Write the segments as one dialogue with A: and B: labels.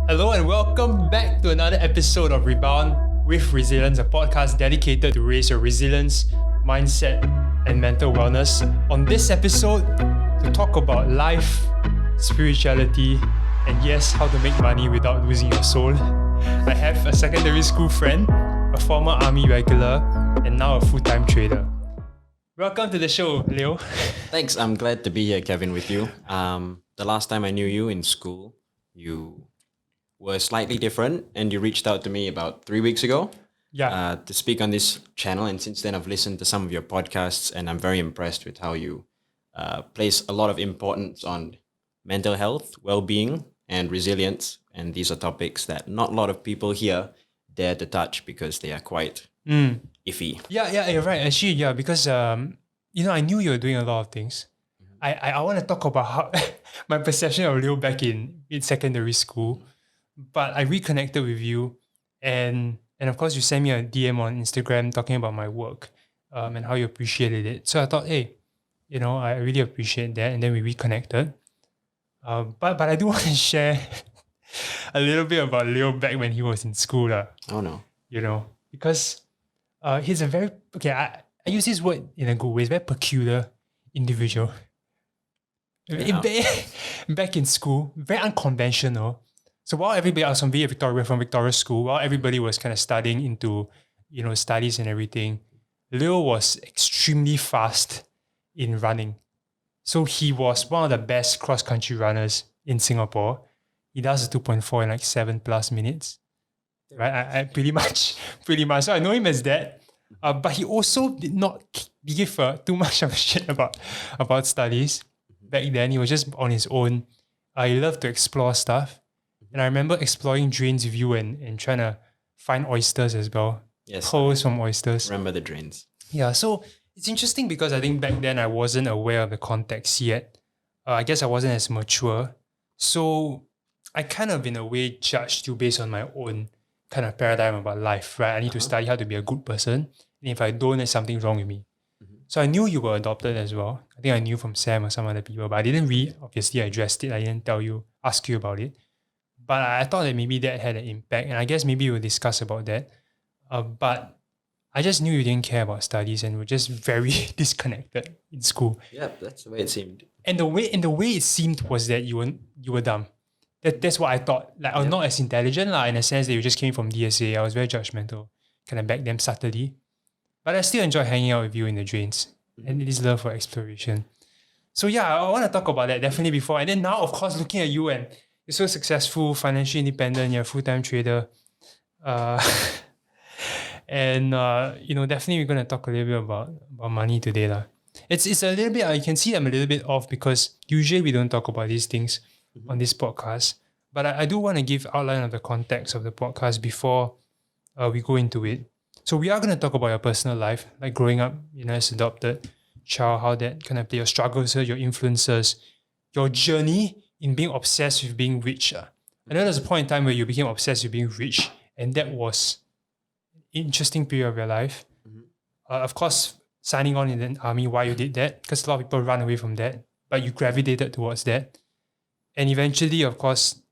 A: Hello and welcome back to another episode of Rebound with Resilience, a podcast dedicated to raise your resilience, mindset, and mental wellness. On this episode, to talk about life, spirituality, and yes, how to make money without losing your soul. I have a secondary school friend, a former army regular, and now a full-time trader. Welcome to the show, Leo.
B: Thanks. I'm glad to be here, Kevin, with you. The last time I knew you in school, you were slightly different and you reached out to me about 3 weeks ago to speak on this channel. And since then, I've listened to some of your podcasts and I'm very impressed with how you place a lot of importance on mental health, well-being, and resilience. And these are topics that not a lot of people here dare to touch because they are quite iffy.
A: Yeah, you're right. Actually, because I knew you were doing a lot of things. I want to talk about how my perception of Leo back in secondary school, but I reconnected with you, and of course you sent me a DM on Instagram talking about my work, and how you appreciated it. So I thought, hey, I really appreciate that, and then we reconnected. But I do want to share a little bit about Leo back when he was in school,
B: Oh no.
A: Because he's a very I use this word in a good way. He's a very peculiar individual.
B: Yeah.
A: Back in school, very unconventional. So while everybody else from Victoria School, while everybody was kind of studying into, studies and everything, Leo was extremely fast in running. So he was one of the best cross-country runners in Singapore. He does a 2.4 in like 7+ minutes. Right? I pretty much. So I know him as that. But he also did not give too much of a shit about studies. Back then, he was just on his own. He loved to explore stuff. And I remember exploring drains with you and trying to find oysters as well.
B: Yes.
A: Pearls from oysters.
B: Remember the drains.
A: Yeah, so it's interesting because I think back then I wasn't aware of the context yet. I guess I wasn't as mature. So I kind of, in a way, judged you based on my own kind of paradigm about life, right? I need to study how to be a good person. And if I don't, there's something wrong with me. So I knew you were adopted as well. I think I knew from Sam or some other people, but I didn't obviously address it. I didn't ask you about it. But I thought that maybe that had an impact. And I guess maybe we'll discuss about that. But I just knew you didn't care about studies and were just very disconnected in school.
B: Yeah, that's the way it seemed.
A: And the way it seemed was that you were dumb. That's what I thought. Like I was not as intelligent in a sense that you just came from DSA. I was very judgmental, kind of back then subtly. But I still enjoy hanging out with you in the drains and this love for exploration. So yeah, I want to talk about that definitely before. And then now, of course, looking at you and you're so successful, financially independent, you're a full-time trader. And definitely we're going to talk a little bit about money today. It's a little bit, you can see I'm a little bit off because usually we don't talk about these things on this podcast. But I do want to give outline of the context of the podcast before we go into it. So we are going to talk about your personal life, like growing up, as adopted child, how that kind of play your struggles, your influences, your journey in being obsessed with being rich. I know there's a point in time where you became obsessed with being rich, and that was an interesting period of your life. Of course, signing on in the army, why you did that, because a lot of people run away from that, but you gravitated towards that. And eventually, of course,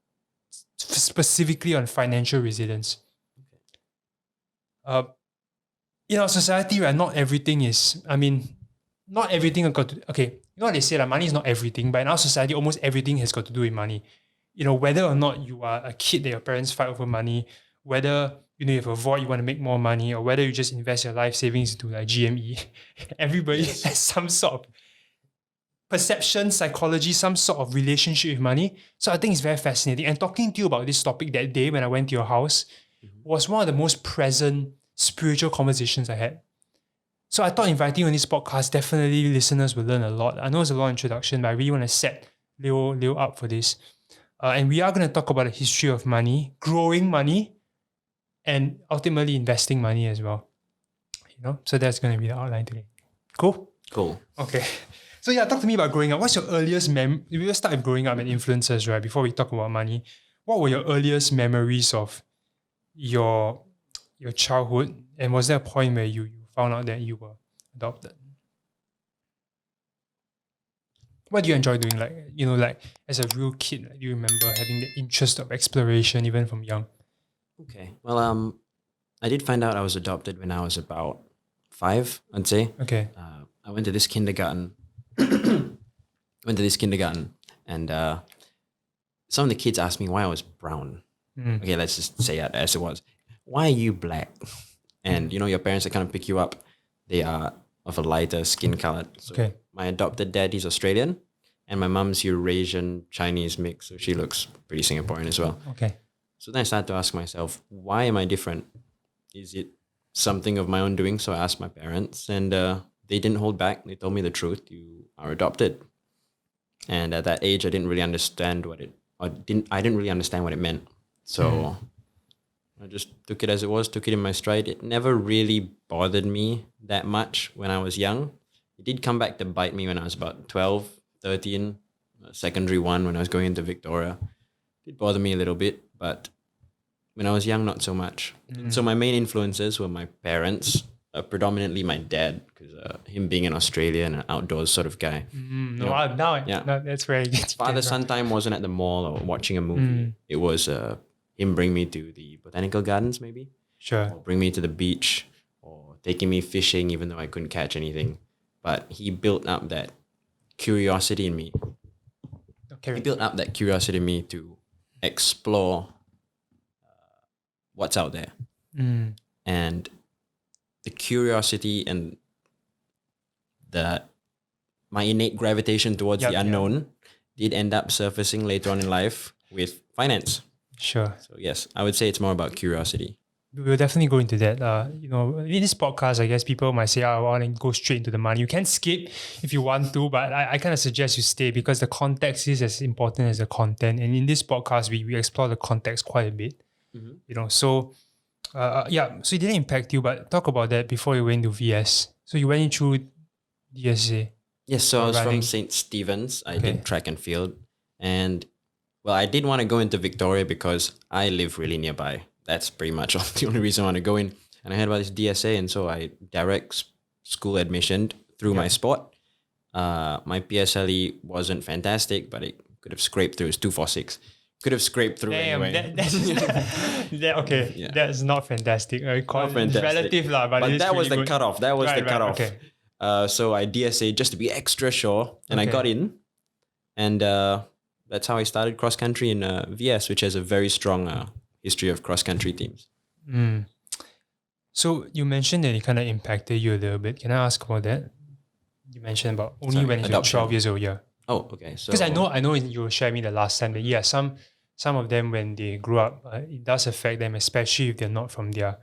A: specifically on financial resilience. In our society, right, not everything got to, okay, you know what they say, money is not everything, but in our society, almost everything has got to do with money. Whether or not you are a kid that your parents fight over money, whether, you have a void, you want to make more money, or whether you just invest your life savings into like GME, everybody has some sort of perception, psychology, some sort of relationship with money. So I think it's very fascinating. And talking to you about this topic that day when I went to your house was one of the most present spiritual conversations I had. So I thought inviting you on this podcast, definitely listeners will learn a lot. I know it's a long introduction, but I really want to set Leo up for this. And we are going to talk about the history of money, growing money, and ultimately investing money as well. So that's going to be the outline today. Cool?
B: Cool.
A: Okay. So yeah, talk to me about growing up. What's your earliest we'll start with growing up and influences, right? Before we talk about money. What were your earliest memories of your childhood? And was there a point where you found out that you were adopted? What do you enjoy doing? Like, like as a real kid, like, do you remember having the interest of exploration even from young?
B: Okay. Well, I did find out I was adopted when I was about 5, I'd say.
A: Okay.
B: I went to this kindergarten. Went to this kindergarten, and some of the kids asked me why I was brown. Okay, let's just say it as it was. Why are you black? And your parents that kind of pick you up, they are of a lighter skin color. So
A: Okay.
B: my adopted dad, he's Australian, and my mom's Eurasian Chinese mix, so she looks pretty Singaporean as well.
A: Okay.
B: So then I started to ask myself, why am I different? Is it something of my own doing? So I asked my parents, and they didn't hold back. They told me the truth. You are adopted. And at that age, I didn't really understand I didn't really understand what it meant. So I just took it as it was, took it in my stride. It never really bothered me that much when I was young. It did come back to bite me when I was about 12, 13, secondary one, when I was going into Victoria. It did bother me a little bit, but when I was young, not so much. So my main influences were my parents, predominantly my dad, because him being an Australian and an outdoors sort of guy.
A: No, that's very good.
B: Father-son time wasn't at the mall or watching a movie. It was him bring me to the botanical gardens, maybe.
A: Sure.
B: Or bring me to the beach, or taking me fishing, even though I couldn't catch anything. But he built up that curiosity in me.
A: Okay.
B: He built up that curiosity in me to explore what's out there. And the curiosity and my innate gravitation towards the unknown did end up surfacing later on in life with finance.
A: Sure.
B: So yes, I would say it's more about curiosity.
A: We'll definitely go into that. In this podcast, I guess people might say, I want to go straight into the money. You can skip if you want to, but I kind of suggest you stay because the context is as important as the content. And in this podcast, we explore the context quite a bit. So it didn't impact you, but talk about that before you went to VS. So you went into DSA.
B: Yes, so I was from St. Stephen's. I did track and field. And well, I did want to go into Victoria because I live really nearby. That's pretty much the only reason I want to go in. And I heard about this DSA, and so I direct school admission through my sport. My PSLE wasn't fantastic, but it could have scraped through. It's 246. Could have scraped through anyway.
A: That's not fantastic.
B: Not fantastic.
A: It's relative, but
B: that was the
A: good.
B: cutoff. That was the cutoff.
A: Okay.
B: So I DSA just to be extra sure, and I got in. And that's how I started cross country in VS, which has a very strong history of cross country teams.
A: So you mentioned that it kind of impacted you a little bit. Can I ask about that? You mentioned about only when you're 12 years old,
B: Oh, okay. So
A: because I know you shared me the last time that some of them when they grew up, it does affect them, especially if they're not from their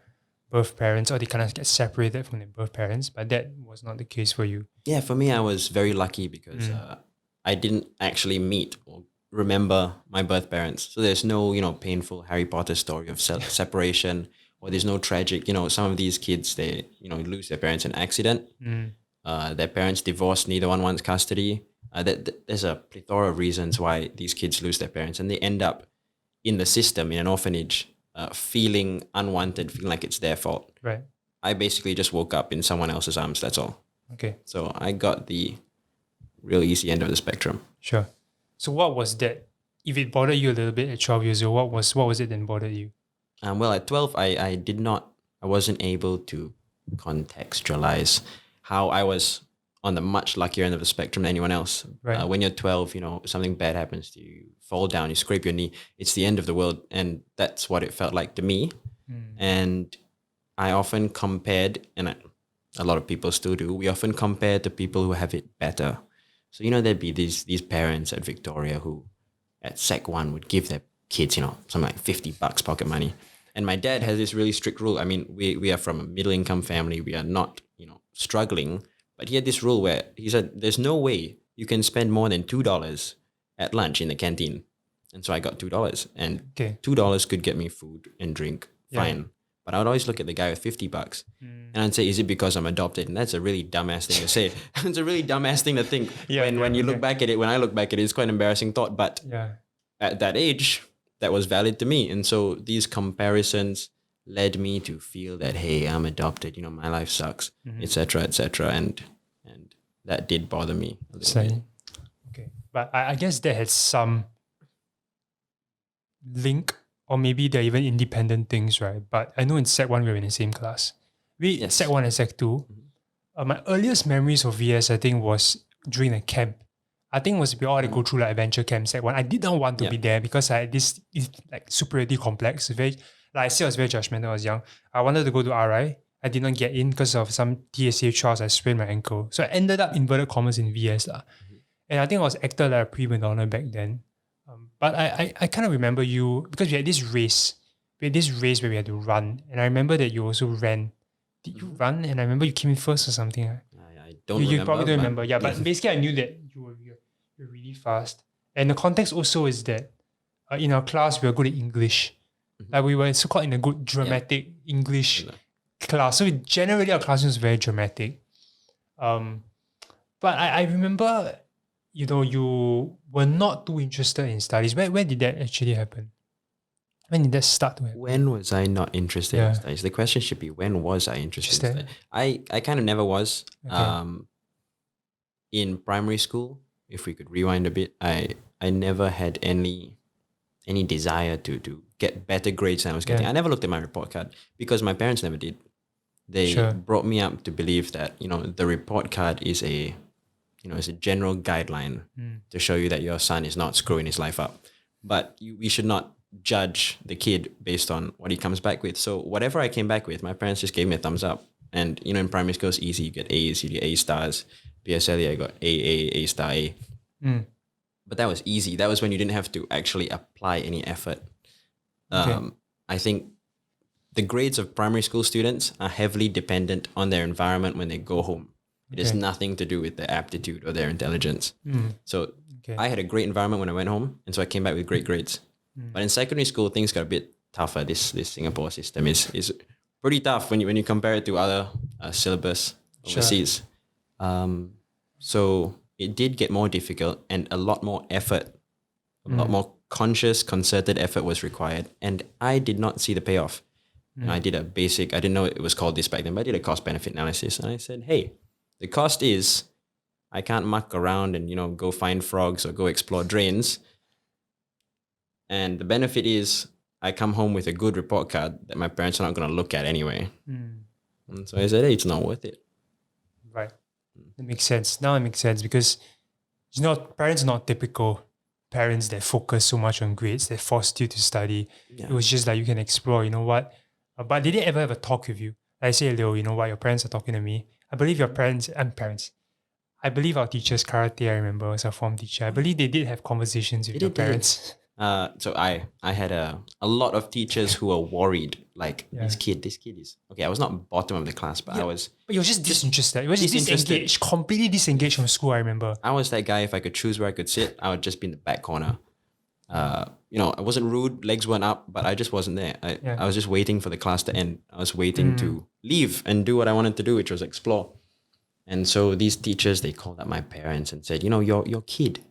A: birth parents or they kind of get separated from their birth parents. But that was not the case for you.
B: Yeah, for me, I was very lucky because I didn't actually meet or remember my birth parents. So there's no, painful Harry Potter story of separation, or there's no tragic, some of these kids, they, lose their parents in accident. Their parents divorced, neither one wants custody. There's a plethora of reasons why these kids lose their parents, and they end up in the system, in an orphanage, feeling unwanted, feeling like it's their fault.
A: Right.
B: I basically just woke up in someone else's arms, that's all.
A: Okay.
B: So I got the real easy end of the spectrum.
A: Sure. So what was that? If it bothered you a little bit at 12 years old, what was it that bothered you?
B: Well, at 12, I wasn't able to contextualize how I was on the much luckier end of the spectrum than anyone else.
A: Right.
B: When you're 12, something bad happens to you, you fall down, you scrape your knee, it's the end of the world. And that's what it felt like to me. And I often compared, and a lot of people still do, we often compare to people who have it better. So, there'd be these parents at Victoria who at Sec 1 would give their kids, something like $50 pocket money. And my dad has this really strict rule. I mean, we are from a middle income family. We are not, struggling. But he had this rule where he said, there's no way you can spend more than $2 at lunch in the canteen. And so I got $2. And $2 could get me food and drink. Fine. But I would always look at the guy with $50 and I'd say, is it because I'm adopted? And that's a really dumbass thing to say. It's a really dumbass thing to think when you look back at it. When I look back at it, it's quite an embarrassing thought. But at that age, that was valid to me. And so these comparisons led me to feel that, hey, I'm adopted, my life sucks, etc., etc. And that did bother me a little bit.
A: But I guess that had some link, or maybe they're even independent things, right? But I know in Sec 1 we were in the same class.
B: Yes.
A: Sec 1 and Sec 2, my earliest memories of VS, I think, was during a camp. I think it was we all had to go through like adventure camp Sec 1. I did not want to be there because I had this like superiority complex. Very, like I said, I was very judgmental when I was young. I wanted to go to RI. I did not get in because of some TSA trials. I sprained my ankle. So I ended up inverted commas in VS. And I think I was acted like a prima donna back then. But I kind of remember you because we had this race. We had this race where we had to run. And I remember that you also ran. Did you run? And I remember you came in first or something.
B: I don't remember.
A: You probably don't remember. Yeah, but basically I knew that you were really fast. And the context also is that in our class, we were good at English. Like we were so-called in a good dramatic English class. So generally our classroom was very dramatic. But I remember, you were not too interested in studies. Where did that actually happen? When did that start to happen?
B: When was I not interested in studies? The question should be, when was I interested in studies? I kind of never was. Okay. In primary school, if we could rewind a bit, I never had any desire to get better grades than I was getting. I never looked at my report card because my parents never did. They brought me up to believe that, the report card is a general guideline to show you that your son is not screwing his life up. But we should not judge the kid based on what he comes back with. So whatever I came back with, my parents just gave me a thumbs up. And, in primary school, it's easy. You get A's, you get A stars. PSLE, I got A star A. But that was easy. That was when you didn't have to actually apply any effort. I think the grades of primary school students are heavily dependent on their environment when they go home. It has nothing to do with their aptitude or their intelligence. So I had a great environment when I went home, and so I came back with great grades. But in secondary school, things got a bit tougher. This Singapore system is pretty tough when you compare it to other syllabus overseas. So it did get more difficult, and a lot more effort, a lot more conscious, concerted effort was required. And I did not see the payoff. I did a basic, I didn't know it was called this back then, but I did a cost benefit analysis. And I said, hey, the cost is I can't muck around and, go find frogs or go explore drains. And the benefit is I come home with a good report card that my parents are not going to look at anyway. And so I said, hey, it's not worth it.
A: Right. That makes sense. Now it makes sense because, parents are not typical parents that focus so much on grades, that forced you to study. It was just like you can explore, But did they ever have a talk with you? Like I say, Leo, your parents are talking to me. I believe your parents. I believe our teachers, karate, I remember, was a form teacher. I believe they did have conversations with your parents.
B: So I had a lot of teachers who were worried, like this kid is okay. I was not bottom of the class, but I was.
A: But you were just disinterested. You were just disengaged, completely disengaged from school. I remember.
B: I was that guy. If I could choose where I could sit, I would just be in the back corner. I wasn't rude, legs weren't up, but I just wasn't there. I was just waiting for the class to end. I was waiting to leave and do what I wanted to do, which was explore. And so these teachers, they called up my parents and said, your kid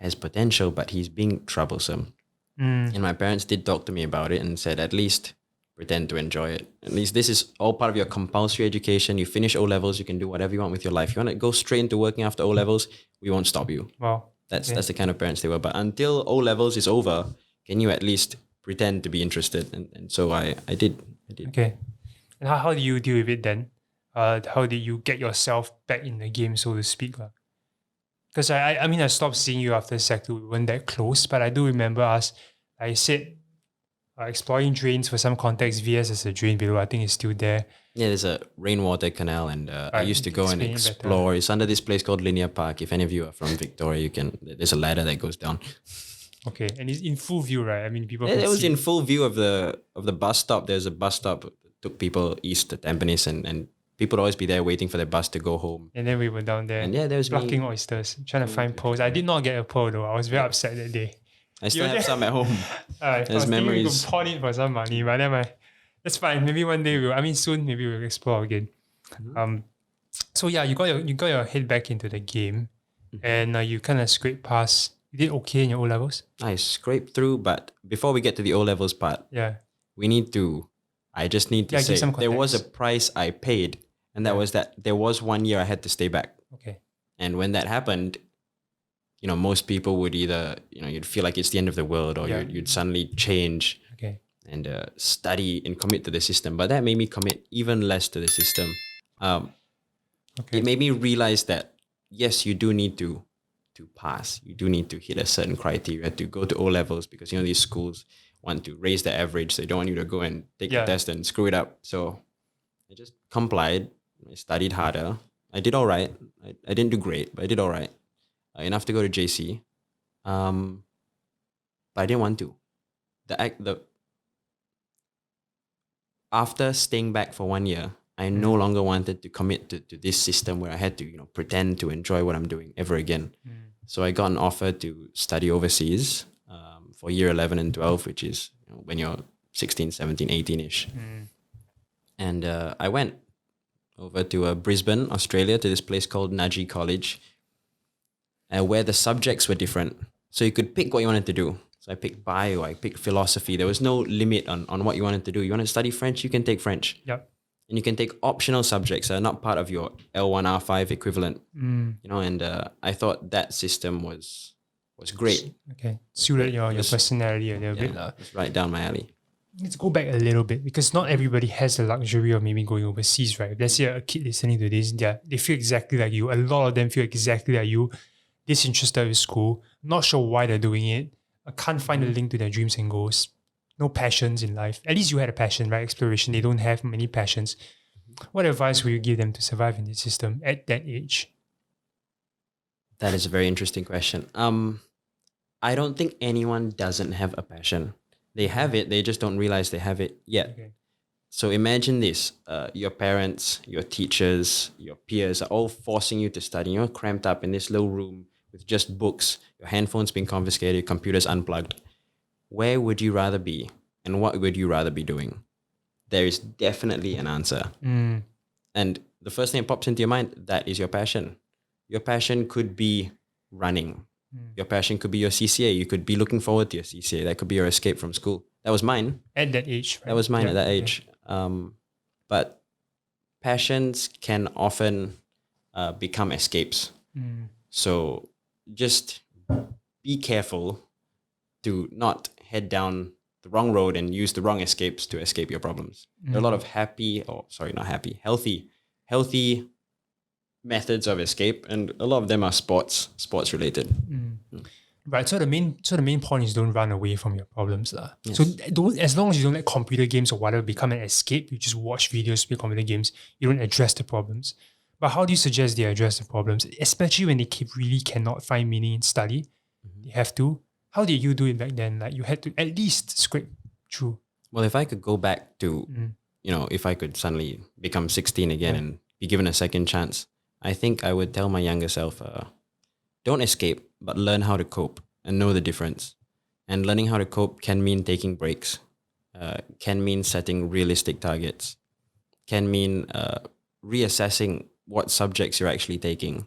B: has potential, but he's being troublesome. And my parents did talk to me about it and said, at least pretend to enjoy it. At least this is all part of your compulsory education. You finish O-levels, you can do whatever you want with your life. You want to go straight into working after O-levels, we won't stop you.
A: Wow.
B: That's the kind of parents they were. But until O-levels is over, can you at least pretend to be interested? And so I did.
A: Okay. And how do you deal with it then? How did you get yourself back in the game, so to speak? Because I stopped seeing you after Sec 2. We weren't that close, but I do remember us, I said, exploring drains. For some context, VS is a drain below. I think it's still there. Yeah,
B: there's a rainwater canal, and I used to go and explore. It's under this place called Linear Park. If any of you are from Victoria, there's a ladder that goes down.
A: Okay, and it's in full view, right? People.
B: It was in full view of the bus stop. There's a bus stop that took people east to Tampines, and people would always be there waiting for their bus to go home.
A: And then we were down there.
B: And there was
A: plucking oysters, trying to find pearls. I did not get a pearl though. I was very upset that day.
B: I still have some at home.
A: There's memories. We could pawn it for some money, but never mind. That's fine. Maybe one day soon maybe we'll explore again. So yeah, you got your head back into the game, and you kind of scraped past. You did okay in your O-levels?
B: I scraped through, but before we get to the O-levels part, I just need to say there was a price I paid, and that was that there was 1 year I had to stay back.
A: Okay.
B: And when that happened, most people would either, you'd feel like it's the end of the world, or you'd suddenly change and study and commit to the system. But that made me commit even less to the system. It made me realize that, yes, you do need to pass. You do need to hit a certain criteria to go to O levels, because, these schools want to raise the average. They don't want you to go and take the test and screw it up. So I just complied. I studied harder. I did all right. I didn't do great, but I did all right. Enough to go to JC. But I didn't want to. After staying back for 1 year, I no longer wanted to commit to this system where I had to, pretend to enjoy what I'm doing ever again. So I got an offer to study overseas for year 11 and 12, which is when you're 16, 17, 18-ish. And I went over to Brisbane, Australia, to this place called Naji College, where the subjects were different. So you could pick what you wanted to do. So I picked bio, I picked philosophy. There was no limit on what you wanted to do. You want to study French, you can take French.
A: Yep.
B: And you can take optional subjects that are not part of your L1, R5 equivalent. And I thought that system was great.
A: Okay. Suited your personality a little bit.
B: It's right down my alley.
A: Let's go back a little bit, because not everybody has the luxury of maybe going overseas, right? Let's say a kid listening to this, they feel exactly like you. A lot of them feel exactly like you, disinterested with school, not sure why they're doing it, can't find a link to their dreams and goals, no passions in life. At least you had a passion, right? Exploration. They don't have many passions. What advice would you give them to survive in this system at that age?
B: That is a very interesting question. I don't think anyone doesn't have a passion. They have it, they just don't realize they have it yet.
A: Okay.
B: So imagine this, your parents, your teachers, your peers are all forcing you to study. You're cramped up in this little room with just books, your handphone's being confiscated, your computer's unplugged. Where would you rather be, and what would you rather be doing? There is definitely an answer. And the first thing that pops into your mind, that is your passion. Your passion could be running. Your passion could be your CCA. You could be looking forward to your CCA. That could be your escape from school. That was mine.
A: At that age, right?
B: That was mine at that age. But passions can often become escapes. So just be careful to not head down the wrong road and use the wrong escapes to escape your problems. There are a lot of healthy methods of escape, and a lot of them are sports related.
A: Right. So the main point is don't run away from your problems. Yes. So as long as you don't let computer games or whatever become an escape, you just watch videos, play computer games, you don't address the problems. But how do you suggest they address the problems, especially when they really cannot find meaning in study? They have to. How did you do it back then? Like, you had to at least scrape through.
B: Well, if I could go back to, if I could suddenly become 16 again and be given a second chance, I think I would tell my younger self, don't escape, but learn how to cope and know the difference. And learning how to cope can mean taking breaks, can mean setting realistic targets, can mean reassessing what subjects you're actually taking,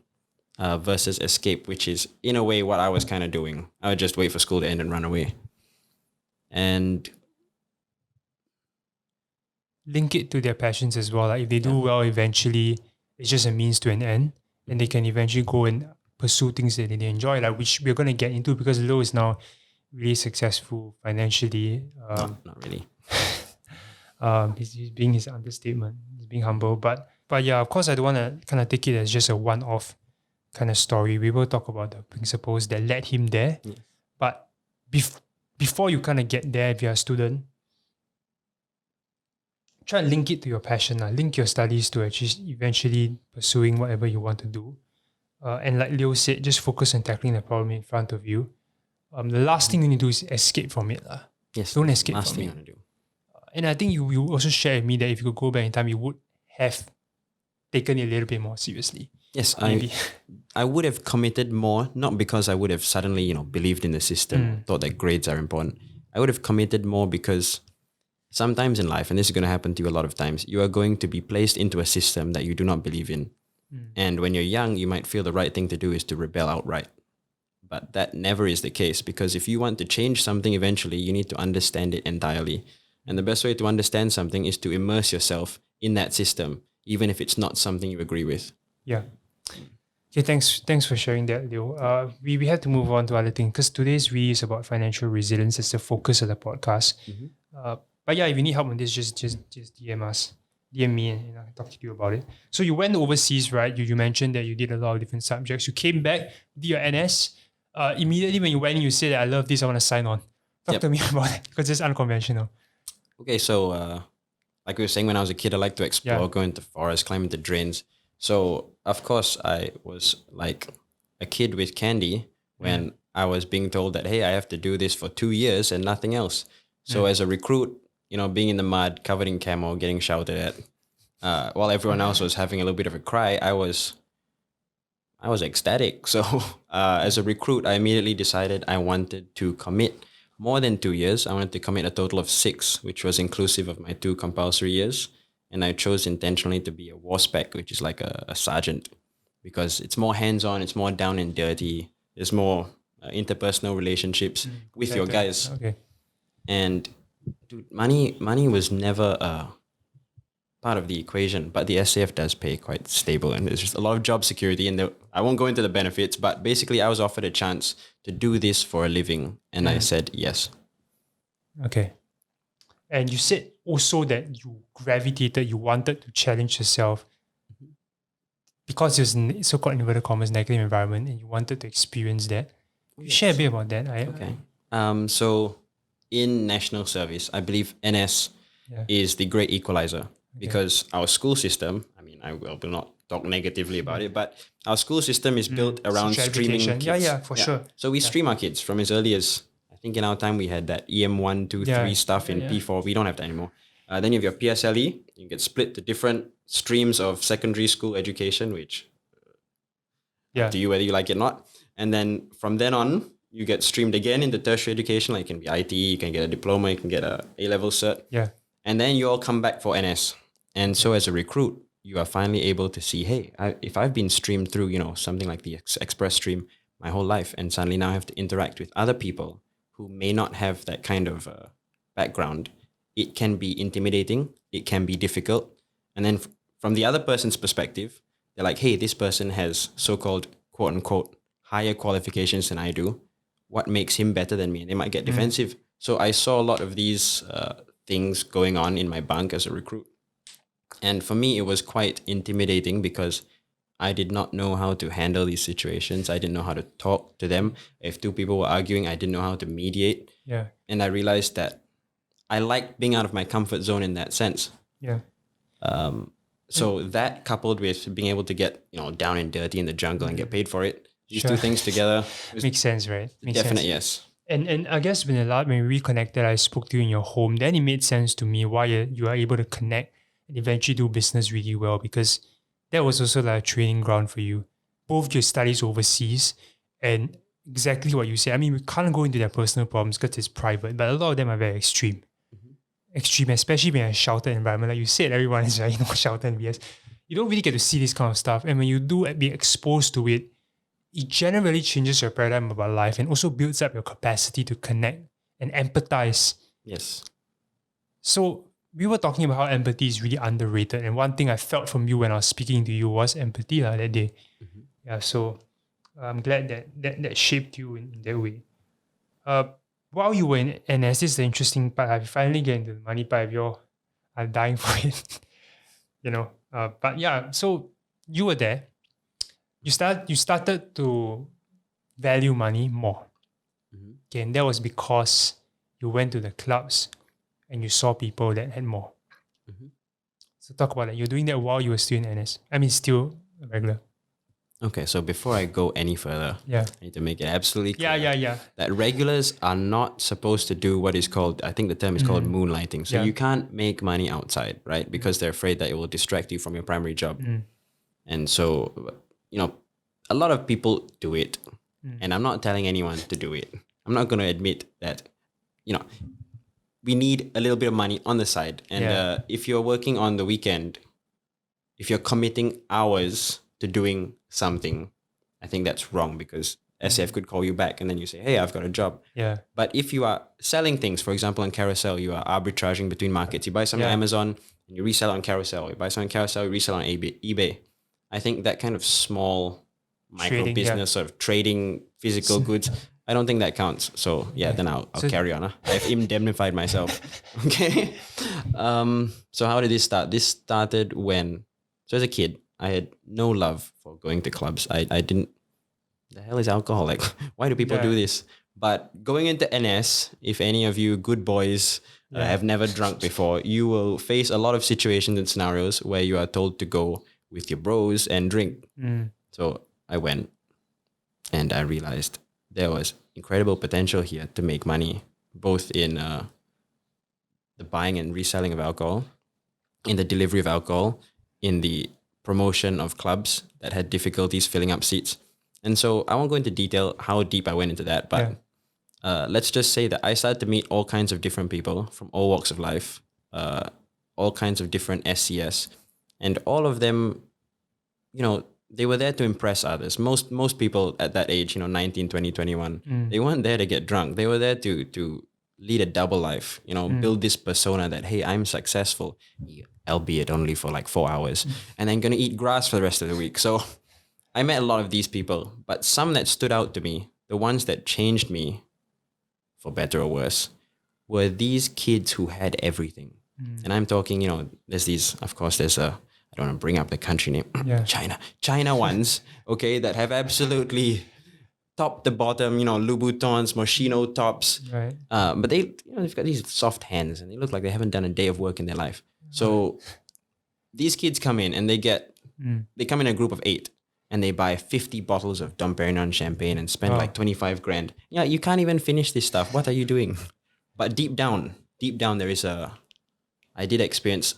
B: versus escape, which is in a way what I was kind of doing. I would just wait for school to end and run away. And
A: link it to their passions as well. Like, if they do well eventually, it's just a means to an end, and they can eventually go and pursue things that they enjoy, like which we're going to get into, because Leo is now really successful financially.
B: Not really.
A: He's being his understatement. He's being humble. But yeah, of course, I don't want to kind of take it as just a one-off kind of story. We will talk about the principles that led him there. Yes. But before you kind of get there, if you're a student, try and link it to your passion. Link your studies to actually eventually pursuing whatever you want to do. And like Leo said, just focus on tackling the problem in front of you. The last thing you need to do is escape from it.
B: Yes.
A: Don't escape
B: last
A: from
B: thing
A: it.
B: you want to do.
A: And I think you also share with me that if you could go back in time, you would have taken it a little bit more seriously.
B: Yes, I would have committed more, not because I would have suddenly, believed in the system, thought that grades are important. I would have committed more because sometimes in life, and this is going to happen to you a lot of times, you are going to be placed into a system that you do not believe in. And when you're young, you might feel the right thing to do is to rebel outright. But that never is the case, because if you want to change something eventually, you need to understand it entirely. And the best way to understand something is to immerse yourself in that system, even if it's not something you agree with.
A: Yeah. Okay, thanks for sharing that, Leo. We have to move on to other things because today's really is about financial resilience. It's the focus of the podcast.
B: Mhm.
A: But yeah, if you need help on this, just DM us, DM me, and I can talk to you about it. So you went overseas, right? You mentioned that you did a lot of different subjects. You came back, did your NS. Immediately when you went in, you said that I love this. I want to sign on. Talk
B: Yep.
A: to me about it because it's unconventional.
B: Okay, so like we were saying, when I was a kid, I liked to explore, go into forest, climb into drains. So of course, I was like a kid with candy when I was being told that, hey, I have to do this for 2 years and nothing else. So as a recruit, being in the mud, covered in camo, getting shouted at, while everyone else was having a little bit of a cry, I was ecstatic. So as a recruit, I immediately decided I wanted to commit more than 2 years. I wanted to commit a total of 6, which was inclusive of my 2 compulsory years. And I chose intentionally to be a war spec, which is like a sergeant, because it's more hands-on, it's more down and dirty. There's more interpersonal relationships with your guys.
A: Okay.
B: And dude, money was never part of the equation, but the SAF does pay quite stable, and there's just a lot of job security. And I won't go into the benefits, but basically, I was offered a chance to do this for a living, and I said yes.
A: Okay. And you said also that you gravitated, you wanted to challenge yourself because it was so-called inverted commas negative environment, and you wanted to experience that. Can you share a bit about that?
B: Okay. So in national service, I believe NS is the great equalizer because our school system, I mean, I will not talk negatively about it, but our school system is built around streaming kids.
A: Yeah, for sure.
B: So we stream our kids from as early as, I think in our time we had that EM1, 2, 3 stuff in P4. We don't have that anymore. Then you have your PSLE. You get split to different streams of secondary school education, which up to you whether you like it or not. And then from then on, you get streamed again into tertiary education. Like it can be IT, you can get a diploma, you can get a A-level cert.
A: Yeah.
B: And then you all come back for NS. And so as a recruit, you are finally able to see, hey, if I've been streamed through, something like the Express stream my whole life, and suddenly now I have to interact with other people who may not have that kind of background, it can be intimidating, it can be difficult. And then from the other person's perspective, they're like, hey, this person has so-called, quote unquote, higher qualifications than I do. What makes him better than me? And they might get defensive. So I saw a lot of these things going on in my bunk as a recruit. And for me, it was quite intimidating because I did not know how to handle these situations. I didn't know how to talk to them. If 2 people were arguing, I didn't know how to mediate.
A: Yeah.
B: And I realized that I liked being out of my comfort zone in that sense.
A: Yeah.
B: So that coupled with being able to get, down and dirty in the jungle and get paid for it, these 2 things together.
A: Makes sense, right?
B: Definitely, yes.
A: And I guess when we reconnected, I spoke to you in your home, then it made sense to me why you are able to connect and eventually do business really well, because that was also like a training ground for you. Both your studies overseas and exactly what you said. I mean, we can't go into their personal problems because it's private, but a lot of them are very extreme. Extreme, especially when a sheltered environment. Like you said, everyone is sheltered and BS. You don't really get to see this kind of stuff. And when you do be exposed to it, it generally changes your paradigm about life and also builds up your capacity to connect and empathize.
B: Yes.
A: So we were talking about how empathy is really underrated. And one thing I felt from you when I was speaking to you was empathy that day. Yeah, so I'm glad that shaped you in that way. While you were in NS, this is the interesting part. I finally get into the money part of your, I'm dying for it. But yeah, so you were there. You started to value money more. Okay, and that was because you went to the clubs and you saw people that had more. So talk about that. You're doing that while you were still in NS. I mean, still regular.
B: Okay, so before I go any further, I need to make it absolutely clear that regulars are not supposed to do what is called, I think the term is called moonlighting. So you can't make money outside, right? Because they're afraid that it will distract you from your primary job. And so, a lot of people do it. And I'm not telling anyone to do it. I'm not going to admit that, we need a little bit of money on the side. And if you're working on the weekend, if you're committing hours to doing something, I think that's wrong, because SF could call you back and then you say, hey, I've got a job.
A: Yeah.
B: But if you are selling things, for example, on Carousel, you are arbitraging between markets. You buy something on Amazon and you resell on Carousel. You buy something on Carousel, you resell on eBay. I think that kind of small micro business of trading physical goods, I don't think that counts. So then I'll carry on. I've indemnified myself. Okay. So how did this start? This started so as a kid, I had no love for going to clubs. I didn't, the hell is alcohol? Like, why do people do this? But going into NS, if any of you good boys have never drunk before, you will face a lot of situations and scenarios where you are told to go with your bros and drink. So I went and I realized there was incredible potential here to make money, both in the buying and reselling of alcohol, in the delivery of alcohol, in the promotion of clubs that had difficulties filling up seats. And so I won't go into detail how deep I went into that, but let's just say that I started to meet all kinds of different people from all walks of life, all kinds of different SCS, and all of them, they were there to impress others. Most people at that age, 19, 20, 21, they weren't there to get drunk. They were there to lead a double life, build this persona that, hey, I'm successful, albeit only for like 4 hours, and I'm going to eat grass for the rest of the week. So I met a lot of these people, but some that stood out to me, the ones that changed me for better or worse, were these kids who had everything. And I'm talking, there's I don't want to bring up the country name, China ones, okay, that have absolutely top to bottom, Louboutins, Moschino tops.
A: Right.
B: But they've got these soft hands and they look like they haven't done a day of work in their life. So these kids come in and they come in a group of 8 and they buy 50 bottles of Dom Perignon champagne and spend like 25 grand. Yeah, you can't even finish this stuff. What are you doing? But deep down, there is I did experience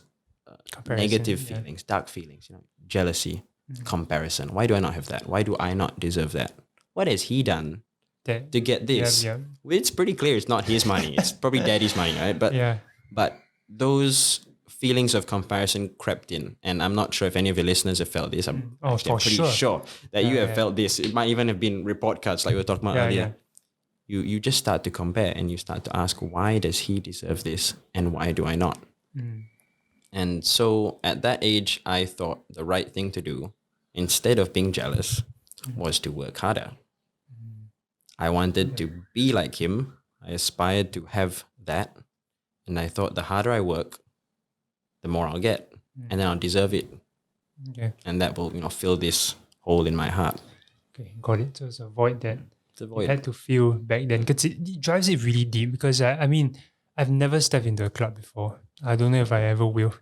B: negative feelings, dark feelings, jealousy, comparison. Why do I not have that? Why do I not deserve that? What has he done to get this? It's pretty clear it's not his money. It's probably daddy's money, right? But those feelings of comparison crept in, and I'm not sure if any of your listeners have felt this. I'm pretty sure that you have felt this. It might even have been report cards like we were talking about earlier. You just start to compare and you start to ask, why does he deserve this and why do I not? And so at that age, I thought the right thing to do, instead of being jealous, was to work harder. I wanted to be like him. I aspired to have that. And I thought the harder I work, the more I'll get. And then I'll deserve it.
A: Okay.
B: And that will, fill this hole in my heart.
A: Okay, got it. So it's a void that you had to feel back then. Because it drives it really deep. Because, I've never stepped into a club before. I don't know if I ever will.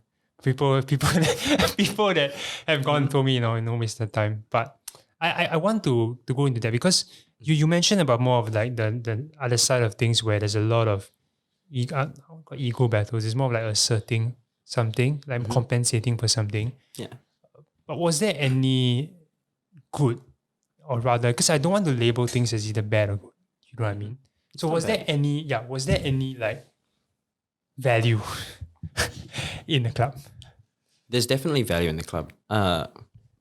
A: People that have gone told me, no waste the time. But I want to go into that because you mentioned about more of like the other side of things where there's a lot of ego battles. It's more of like asserting something, like compensating for something.
B: Yeah.
A: But was there any good, or rather, because I don't want to label things as either bad or good. You know what I mean? So was there any like value in the club?
B: There's definitely value in the club.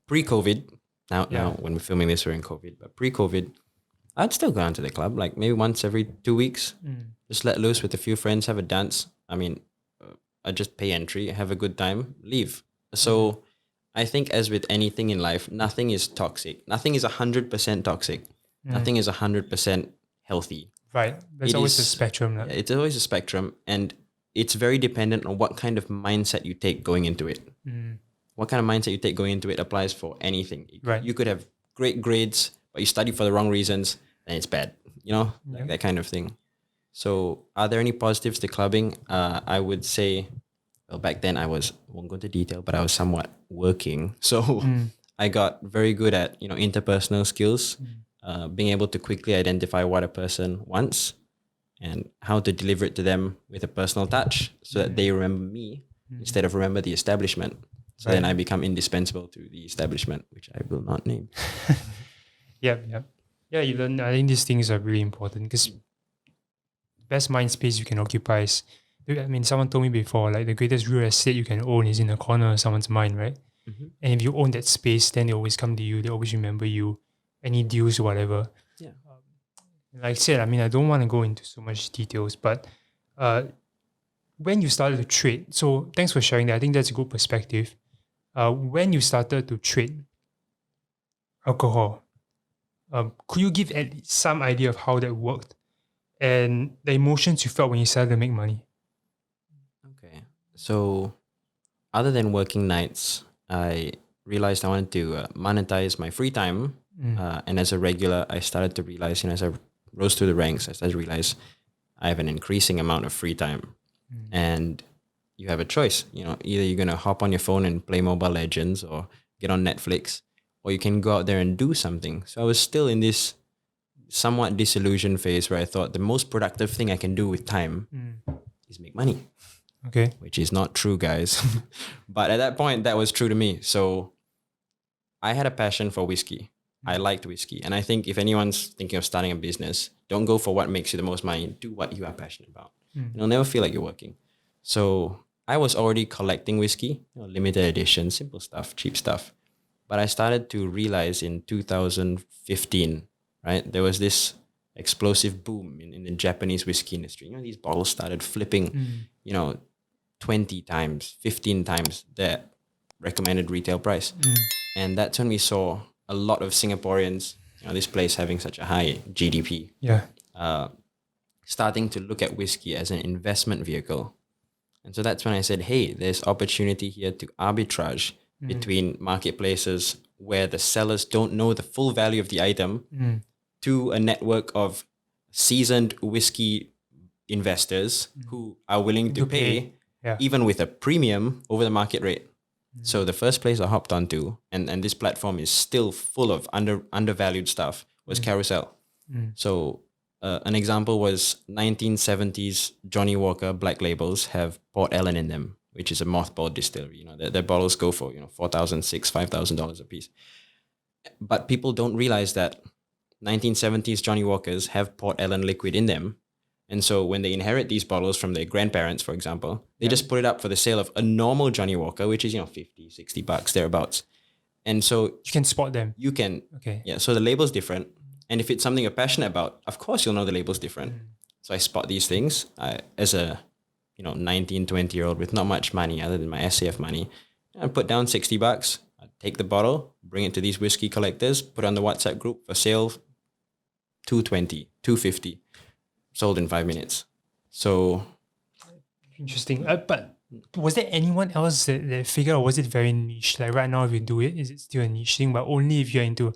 B: Pre-COVID, now when we're filming this, we're in COVID, but pre-COVID, I'd still go down to the club, like maybe once every 2 weeks, just let loose with a few friends, have a dance. I just pay entry, have a good time, leave. So I think as with anything in life, nothing is toxic. Nothing is 100% toxic. Nothing is 100% healthy.
A: Right. There's always a spectrum.
B: Yeah, it's always a spectrum. And it's very dependent on what kind of mindset you take going into it. What kind of mindset you take going into it applies for anything.
A: Right.
B: You could have great grades, but you study for the wrong reasons, and it's bad. Like that kind of thing. So are there any positives to clubbing? I would say, well, back then I won't go into detail, but I was somewhat working. So I got very good at, interpersonal skills, being able to quickly identify what a person wants and how to deliver it to them with a personal touch so that they remember me instead of remember the establishment. So then I become indispensable to the establishment, which I will not name.
A: Yeah, you learn. I think these things are really important because best mind space you can occupy is, someone told me before, like the greatest real estate you can own is in the corner of someone's mind, right? And if you own that space, then they always come to you. They always remember you, any deals or whatever.
B: Yeah.
A: Like I said, I don't want to go into so much details, but when you started to trade, so thanks for sharing that. I think that's a good perspective. When you started to trade alcohol, Could you give at least some idea of how that worked and the emotions you felt when you started to make money?
B: Okay. So, other than working nights, I realized I wanted to monetize my free time. And as a regular, I started to realize, as I rose through the ranks, I started to realize I have an increasing amount of free time. And you have a choice. Either you're going to hop on your phone and play Mobile Legends or get on Netflix, or you can go out there and do something. So I was still in this somewhat disillusioned phase where I thought the most productive thing I can do with time is make money.
A: Okay.
B: Which is not true, guys. But at that point, that was true to me. So I had a passion for whiskey. I liked whiskey. And I think if anyone's thinking of starting a business, don't go for what makes you the most money. Do what you are passionate about. You'll never feel like you're working. So I was already collecting whiskey, limited edition, simple stuff, cheap stuff. But I started to realize in 2015, right, there was this explosive boom in the Japanese whiskey industry. These bottles started flipping, 20 times, 15 times the recommended retail price. And that's when we saw a lot of Singaporeans, this place having such a high GDP, starting to look at whiskey as an investment vehicle. And so that's when I said, hey, there's opportunity here to arbitrage between marketplaces where the sellers don't know the full value of the item to a network of seasoned whiskey investors who are willing to pay even with a premium over the market rate. So the first place I hopped onto, and this platform is still full of undervalued stuff, was Carousel. So an example was 1970s Johnny Walker Black Labels have Port Ellen in them, which is a mothballed distillery. Their bottles go for $4,000, $5,000 a piece. But people don't realize that 1970s Johnny Walkers have Port Ellen liquid in them. And so when they inherit these bottles from their grandparents, for example, they just put it up for the sale of a normal Johnny Walker, which is, $50, $60, thereabouts. And so
A: you can spot them.
B: You can. Okay. Yeah. So the label's different. And if it's something you're passionate about, of course you'll know the label's different. So I spot these things as a 19, 20-year-old with not much money other than my SAF money. I put down $60. I take the bottle, bring it to these whiskey collectors, put it on the WhatsApp group for sale, $220, $250. Sold in 5 minutes. So
A: interesting. But was there anyone else that figured, or was it very niche? Like right now, if you do it, is it still a niche thing? But only if you're into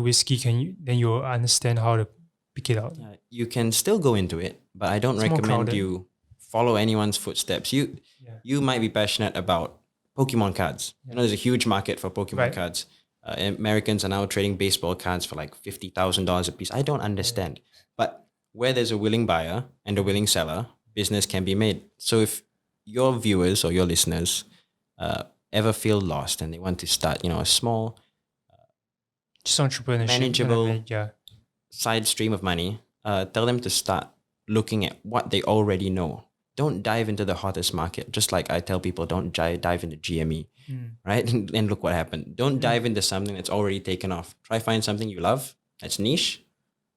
A: whiskey, then you'll understand how to pick it out.
B: You can still go into it, but I don't recommend you follow anyone's footsteps. You might be passionate about Pokemon cards. There's a huge market for Pokemon cards. Americans are now trading baseball cards for like $50,000 a piece. I don't understand, but where there's a willing buyer and a willing seller, business can be made. So if your viewers or your listeners ever feel lost and they want to start, a small,
A: just entrepreneurship,
B: manageable side stream of money, tell them to start looking at what they already know. Don't dive into the hottest market. Just like I tell people, don't dive into GME, right? And look what happened. Don't dive into something that's already taken off. Try find something you love that's niche.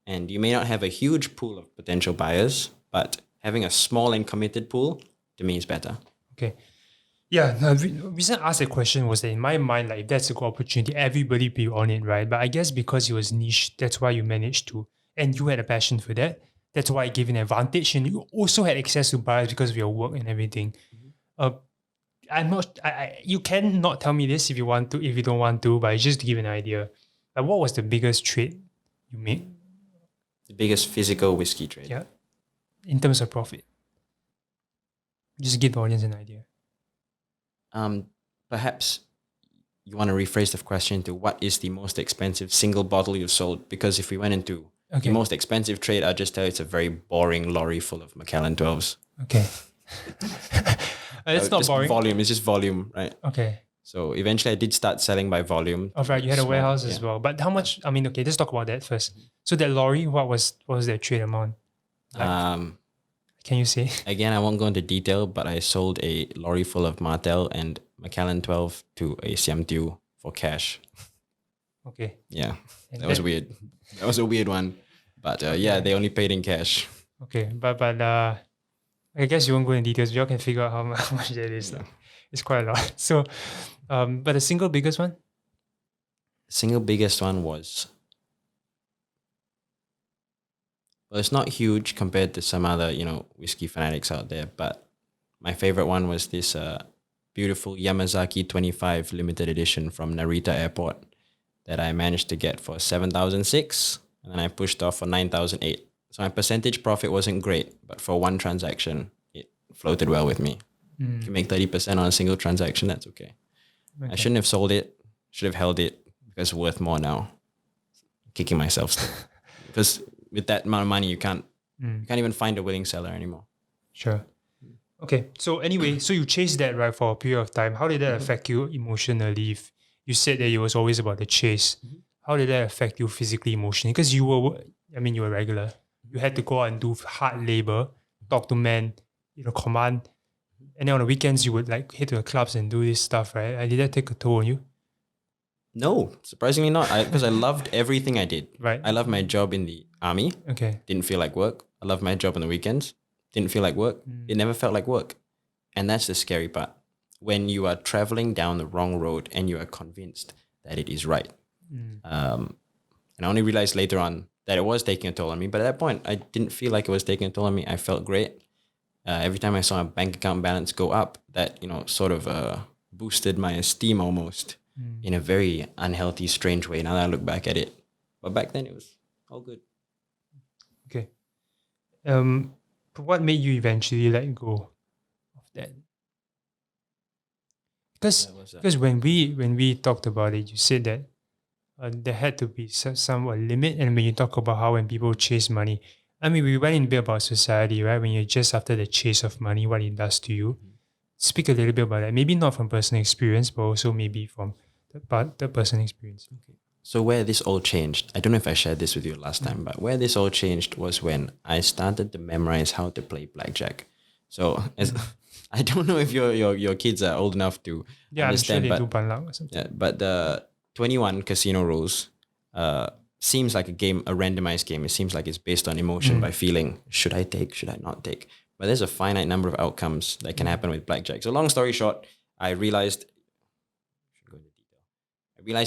B: And you may not have a huge pool of potential buyers, but having a small and committed pool, to me, is better.
A: Okay. Yeah, the reason I asked that question was that in my mind, like if that's a good opportunity, everybody be on it, right? But I guess because it was niche, that's why you managed to, and you had a passion for that. That's why it gave an advantage, and you also had access to buyers because of your work and everything. I'm not. You can not tell me this if you want to, if you don't want to, but just to give an idea. Like, what was the biggest trade you made?
B: The biggest physical whiskey trade.
A: Yeah, in terms of profit. Just give the audience an idea.
B: Perhaps you want to rephrase the question to what is the most expensive single bottle you've sold? Because if we went into the most expensive trade, I'll just tell you it's a very boring lorry full of Macallan 12s.
A: Okay. It's not
B: just
A: boring.
B: Volume. It's just volume, right?
A: Okay.
B: So eventually I did start selling by volume.
A: Oh, right. You had a warehouse as well. But how much? I mean, okay, let's talk about that first. So that lorry, what was their trade amount? Like, can you say?
B: Again, I won't go into detail, but I sold a lorry full of Martell and Macallan 12 to a Siam Tiu for cash.
A: Okay.
B: Yeah, that was weird. That was a weird one. But they only paid in cash.
A: Okay, but I guess you won't go into details. You all can figure out how much that is. Yeah. It's quite a lot. So, but the single biggest one?
B: Single biggest one was Well, it's not huge compared to some other, whiskey fanatics out there, but my favorite one was this beautiful Yamazaki 25 limited edition from Narita Airport that I managed to get for 7,006, and then I pushed off for 9,008. So my percentage profit wasn't great, but for one transaction, it floated well with me. If you make 30% on a single transaction, that's okay. I shouldn't have sold it, should have held it because it's worth more now. Kicking myself still. Because with that amount of money, you can't even find a willing seller anymore.
A: Sure. Okay. So anyway, so you chased that, right, for a period of time. How did that affect you emotionally? If you said that it was always about the chase. How did that affect you physically, emotionally? Because you were regular. You had to go out and do hard labor, talk to men, command. And then on the weekends, you would like hit to the clubs and do this stuff, right? Did that take a toll on you?
B: No, surprisingly not. Because I loved everything I did.
A: Right.
B: I loved my job in the army.
A: Okay.
B: Didn't feel like work. I loved my job on the weekends. Didn't feel like work. It never felt like work. And that's the scary part. When you are traveling down the wrong road and you are convinced that it is right. And I only realized later on that it was taking a toll on me. But at that point, I didn't feel like it was taking a toll on me. I felt great. Every time I saw a bank account balance go up, that, sort of boosted my esteem almost in a very unhealthy, strange way. Now that I look back at it. But back then, it was all good.
A: Okay. But what made you eventually let go of that? Because when we talked about it, you said that there had to be somewhat limit. And when you talk about how when people chase money, we went in a bit about society, right? When you're just after the chase of money, what it does to you. Speak a little bit about that. Maybe not from personal experience, but also maybe from the personal experience. Okay.
B: So where this all changed, I don't know if I shared this with you last time, but where this all changed was when I started to memorize how to play blackjack. So I don't know if your kids are old enough to understand,
A: I'm sure they do banlang or something.
B: Yeah, but the 21 casino rules seems like a randomized game. It seems like it's based on emotion by feeling, should I take, should I not take? But there's a finite number of outcomes that can happen with blackjack. So long story short, I realized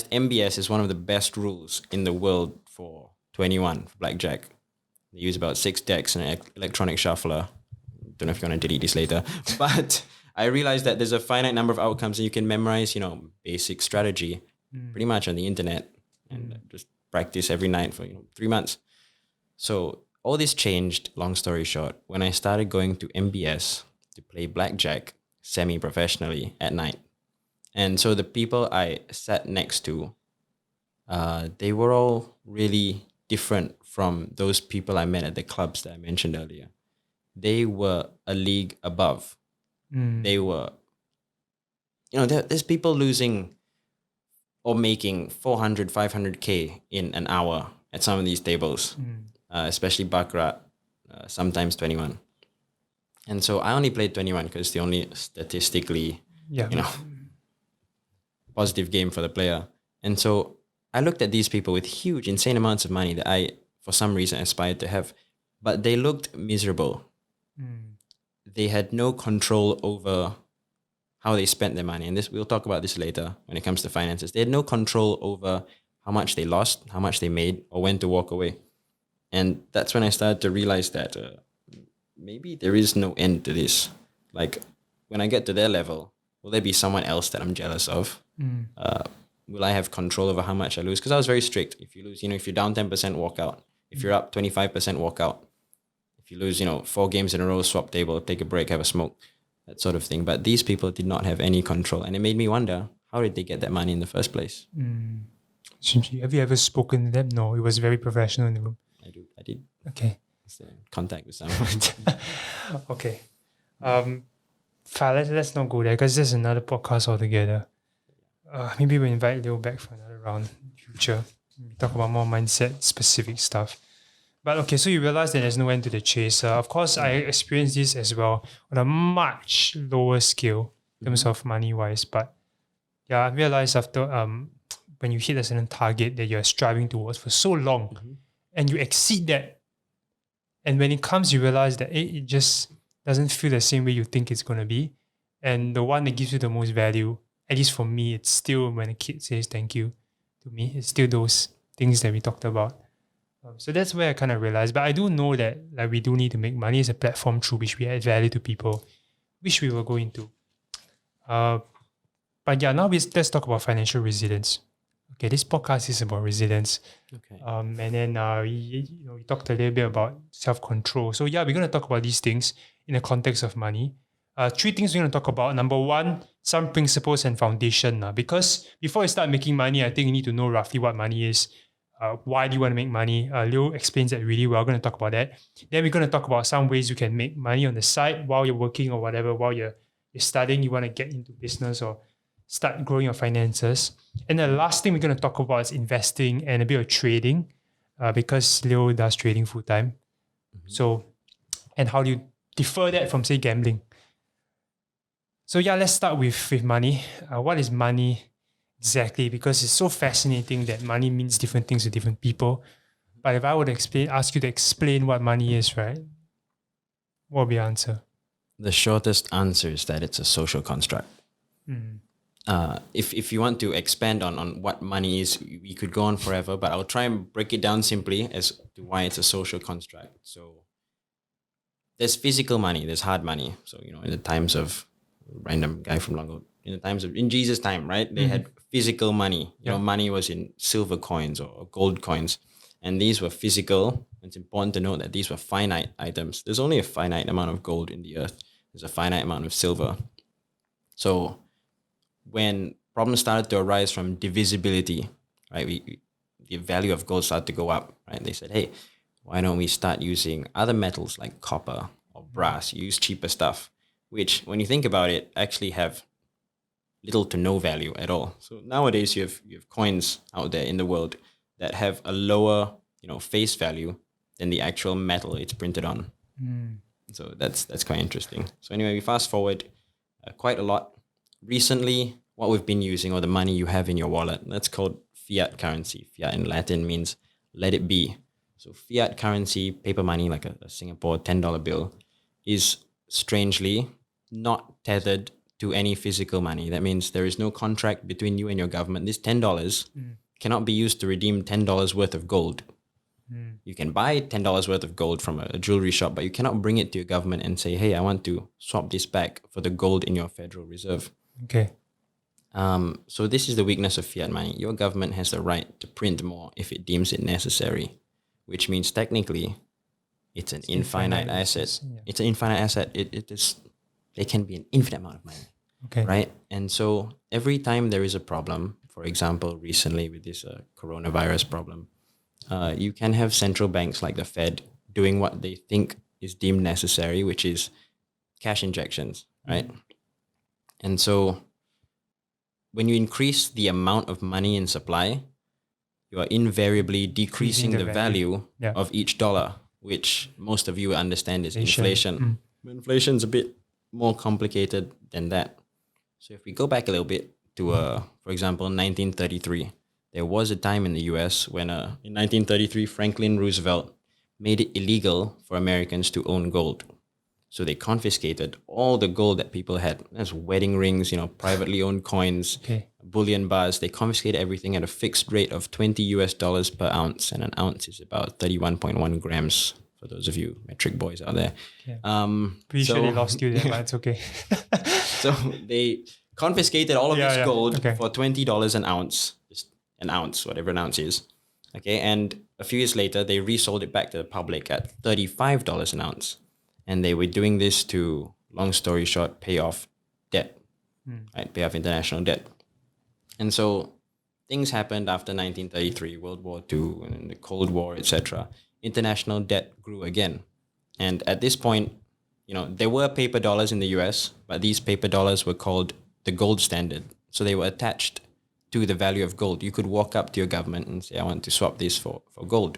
B: MBS is one of the best rules in the world for 21 for blackjack. They use about 6 decks and an electronic shuffler. Don't know if you want to delete this later, but I realized that there's a finite number of outcomes and you can memorize, basic strategy pretty much on the internet and just practice every night for 3 months. So all this changed, long story short, when I started going to MBS to play blackjack semi-professionally at night. And so the people I sat next to, they were all really different from those people I met at the clubs that I mentioned earlier. They were a league above. They were, there's people losing or making 400, 500K in an hour at some of these tables, especially Baccarat, sometimes 21. And so I only played 21 because it's the only statistically, positive game for the player. And so I looked at these people with huge, insane amounts of money that I, for some reason, aspired to have, but they looked miserable. They had no control over how they spent their money. And we'll talk about this later when it comes to finances. They had no control over how much they lost, how much they made, or when to walk away. And that's when I started to realize that maybe there is no end to this. Like, when I get to their level, will there be someone else that I'm jealous of? Will I have control over how much I lose? Because I was very strict. If you lose, if you're down 10%, walk out. If you're up 25%, walk out. If you lose, 4 games in a row, swap table, take a break, have a smoke, that sort of thing. But these people did not have any control. And it made me wonder, how did they get that money in the first place?
A: Have you ever spoken to them? No, it was very professional in the room.
B: I did.
A: Okay.
B: Contact with someone.
A: Okay. Let's not go there because there's another podcast altogether. Maybe we'll invite Leo back for another round in the future. We talk about more mindset specific stuff. But okay, so you realize that there's no end to the chase. Of course, I experienced this as well on a much lower scale in terms of money wise. But yeah, I realized after when you hit a certain target that you're striving towards for so long and you exceed that. And when it comes, you realize that it just doesn't feel the same way you think it's going to be. And the one that gives you the most value, at least for me, it's still when a kid says thank you to me. It's still those things that we talked about. So that's where I kind of realized. But I do know that like we do need to make money as a platform through which we add value to people, which we will go into. But yeah, now let's talk about financial resilience. Okay, this podcast is about resilience.
B: Okay.
A: And then we talked a little bit about self-control. So yeah, we're going to talk about these things in the context of money. Three things we're going to talk about. Number one, some principles and foundation. Because before you start making money, I think you need to know roughly what money is. Why do you want to make money? Leo explains that really well. We're going to talk about that. Then we're going to talk about some ways you can make money on the side while you're working or whatever, while you're studying, you want to get into business or start growing your finances. And the last thing we're going to talk about is investing and a bit of trading, because Leo does trading full time. Mm-hmm. So, and how do you differ that from, say, gambling? So yeah, let's start with money. What is money exactly? Because it's so fascinating that money means different things to different people. But if I would ask you to explain what money is, right? What would be the answer?
B: The shortest answer is that it's a social construct.
A: Mm.
B: If you want to expand on what money is, we could go on forever, but I'll try and break it down simply as to why it's a social construct. So there's physical money, there's hard money. So, in the times of random guy from Longo, in Jesus' time, right? They had physical money. Money was in silver coins or gold coins. And these were physical. It's important to note that these were finite items. There's only a finite amount of gold in the earth. There's a finite amount of silver. So when problems started to arise from divisibility, right, the value of gold started to go up, right? They said, hey, why don't we start using other metals like copper or brass, use cheaper stuff, which when you think about it, actually have little to no value at all. So nowadays you have coins out there in the world that have a lower, face value than the actual metal it's printed on.
A: Mm.
B: So that's quite interesting. So anyway, we fast forward quite a lot. Recently, what we've been using, or the money you have in your wallet, that's called fiat currency. Fiat in Latin means let it be. So fiat currency, paper money, like a Singapore $10 bill, is strangely not tethered to any physical money. That means there is no contract between you and your government. This $10 cannot be used to redeem $10 worth of gold. You can buy $10 worth of gold from a jewelry shop, but you cannot bring it to your government and say, hey, I want to swap this back for the gold in your Federal Reserve.
A: Okay.
B: So this is the weakness of fiat money. Your government has the right to print more if it deems it necessary, which means technically it's an infinite asset. Yeah. It's an infinite asset. There can be an infinite amount of money.
A: Okay.
B: Right? And so every time there is a problem, for example, recently with this coronavirus problem, you can have central banks like the Fed doing what they think is deemed necessary, which is cash injections, right? And so when you increase the amount of money in supply, you are invariably decreasing the value of each dollar, which most of you understand is inflation. Inflation is a bit more complicated than that. So if we go back a little bit to, for example, 1933, there was a time in the US when in 1933, Franklin Roosevelt made it illegal for Americans to own gold. So they confiscated all the gold that people had. That's wedding rings, privately owned coins, bullion bars. They confiscated everything at a fixed rate of $20 per ounce. And an ounce is about 31.1 grams for those of you metric boys out there.
A: Pretty sure they lost you there, but it's okay.
B: So they confiscated all of this gold for $20 an ounce. Just an ounce, whatever an ounce is. Okay, and a few years later, they resold it back to the public at $35 an ounce. And they were doing this to, long story short, pay off debt, right? Pay off international debt. And so things happened after 1933, World War II, and the Cold War, etc. International debt grew again. And at this point, there were paper dollars in the US, but these paper dollars were called the gold standard. So they were attached to the value of gold. You could walk up to your government and say, I want to swap this for gold.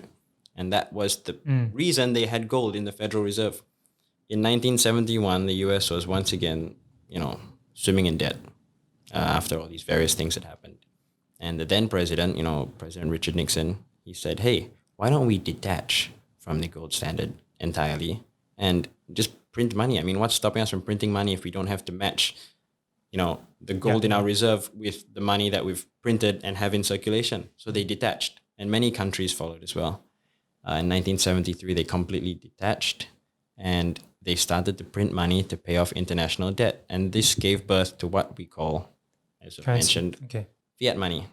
B: And that was the reason they had gold in the Federal Reserve. In 1971, the US was once again, swimming in debt after all these various things had happened. And the then president, President Richard Nixon, he said, hey, why don't we detach from the gold standard entirely and just print money? I mean, what's stopping us from printing money if we don't have to match, the gold in our reserve with the money that we've printed and have in circulation? So they detached, and many countries followed as well. In 1973, they completely detached and they started to print money to pay off international debt. And this gave birth to what we call, as I mentioned, fiat money.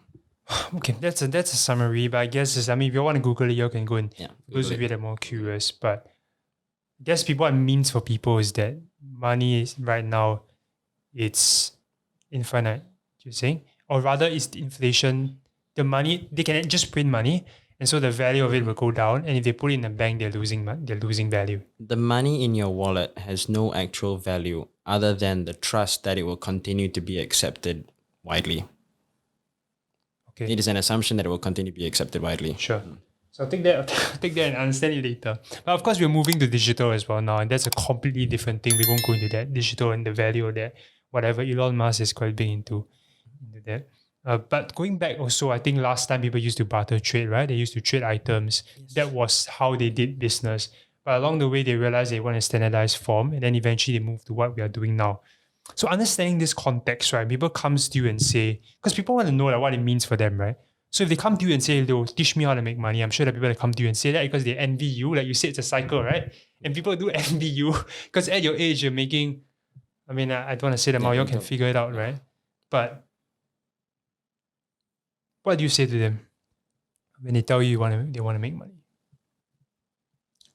A: Okay, that's a summary, but I guess if you want to Google it, you can go and those of you that are more curious. But I guess what it means for people is that money is right now, it's infinite, you're saying? Or rather, it's the inflation. The money, they can just print money, and so the value of it will go down. And if they put it in a bank, they're losing value.
B: The money in your wallet has no actual value other than the trust that it will continue to be accepted widely. Okay. It is an assumption that it will continue to be accepted widely.
A: Sure. So I'll take that and understand it later. But of course, we're moving to digital as well now, and that's a completely different thing. We won't go into that. Digital and the value of that, whatever Elon Musk is quite big into that. But going back also, I think last time people used to barter trade, right? They used to trade items. Yes. That was how they did business. But along the way, they realized they want a standardized form, and then eventually they moved to what we are doing now. So understanding this context, right? People comes to you and say, because people want to know like what it means for them, right? So if they come to you and say, they'll teach me how to make money, I'm sure that people that come to you and say that because they envy you. Like you said, it's a cycle, right? And people do envy you because at your age, you're making, I don't want to say that you can figure it out, right? But what do you say to them when they tell you they want to make money?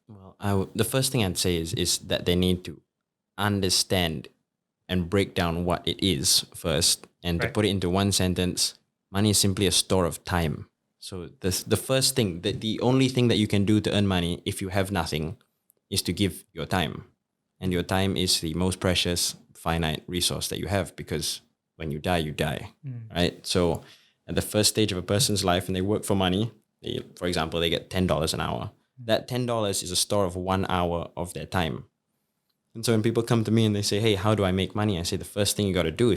B: Well, the first thing I'd say is that they need to understand and break down what it is first. And to put it into one sentence, money is simply a store of time. So the first thing, the only thing that you can do to earn money if you have nothing is to give your time. And your time is the most precious, finite resource that you have because when you die, right? So at the first stage of a person's life and they work for money, for example, they get $10 an hour. That $10 is a store of 1 hour of their time. And so when people come to me and they say, hey, how do I make money? I say the first thing you got to do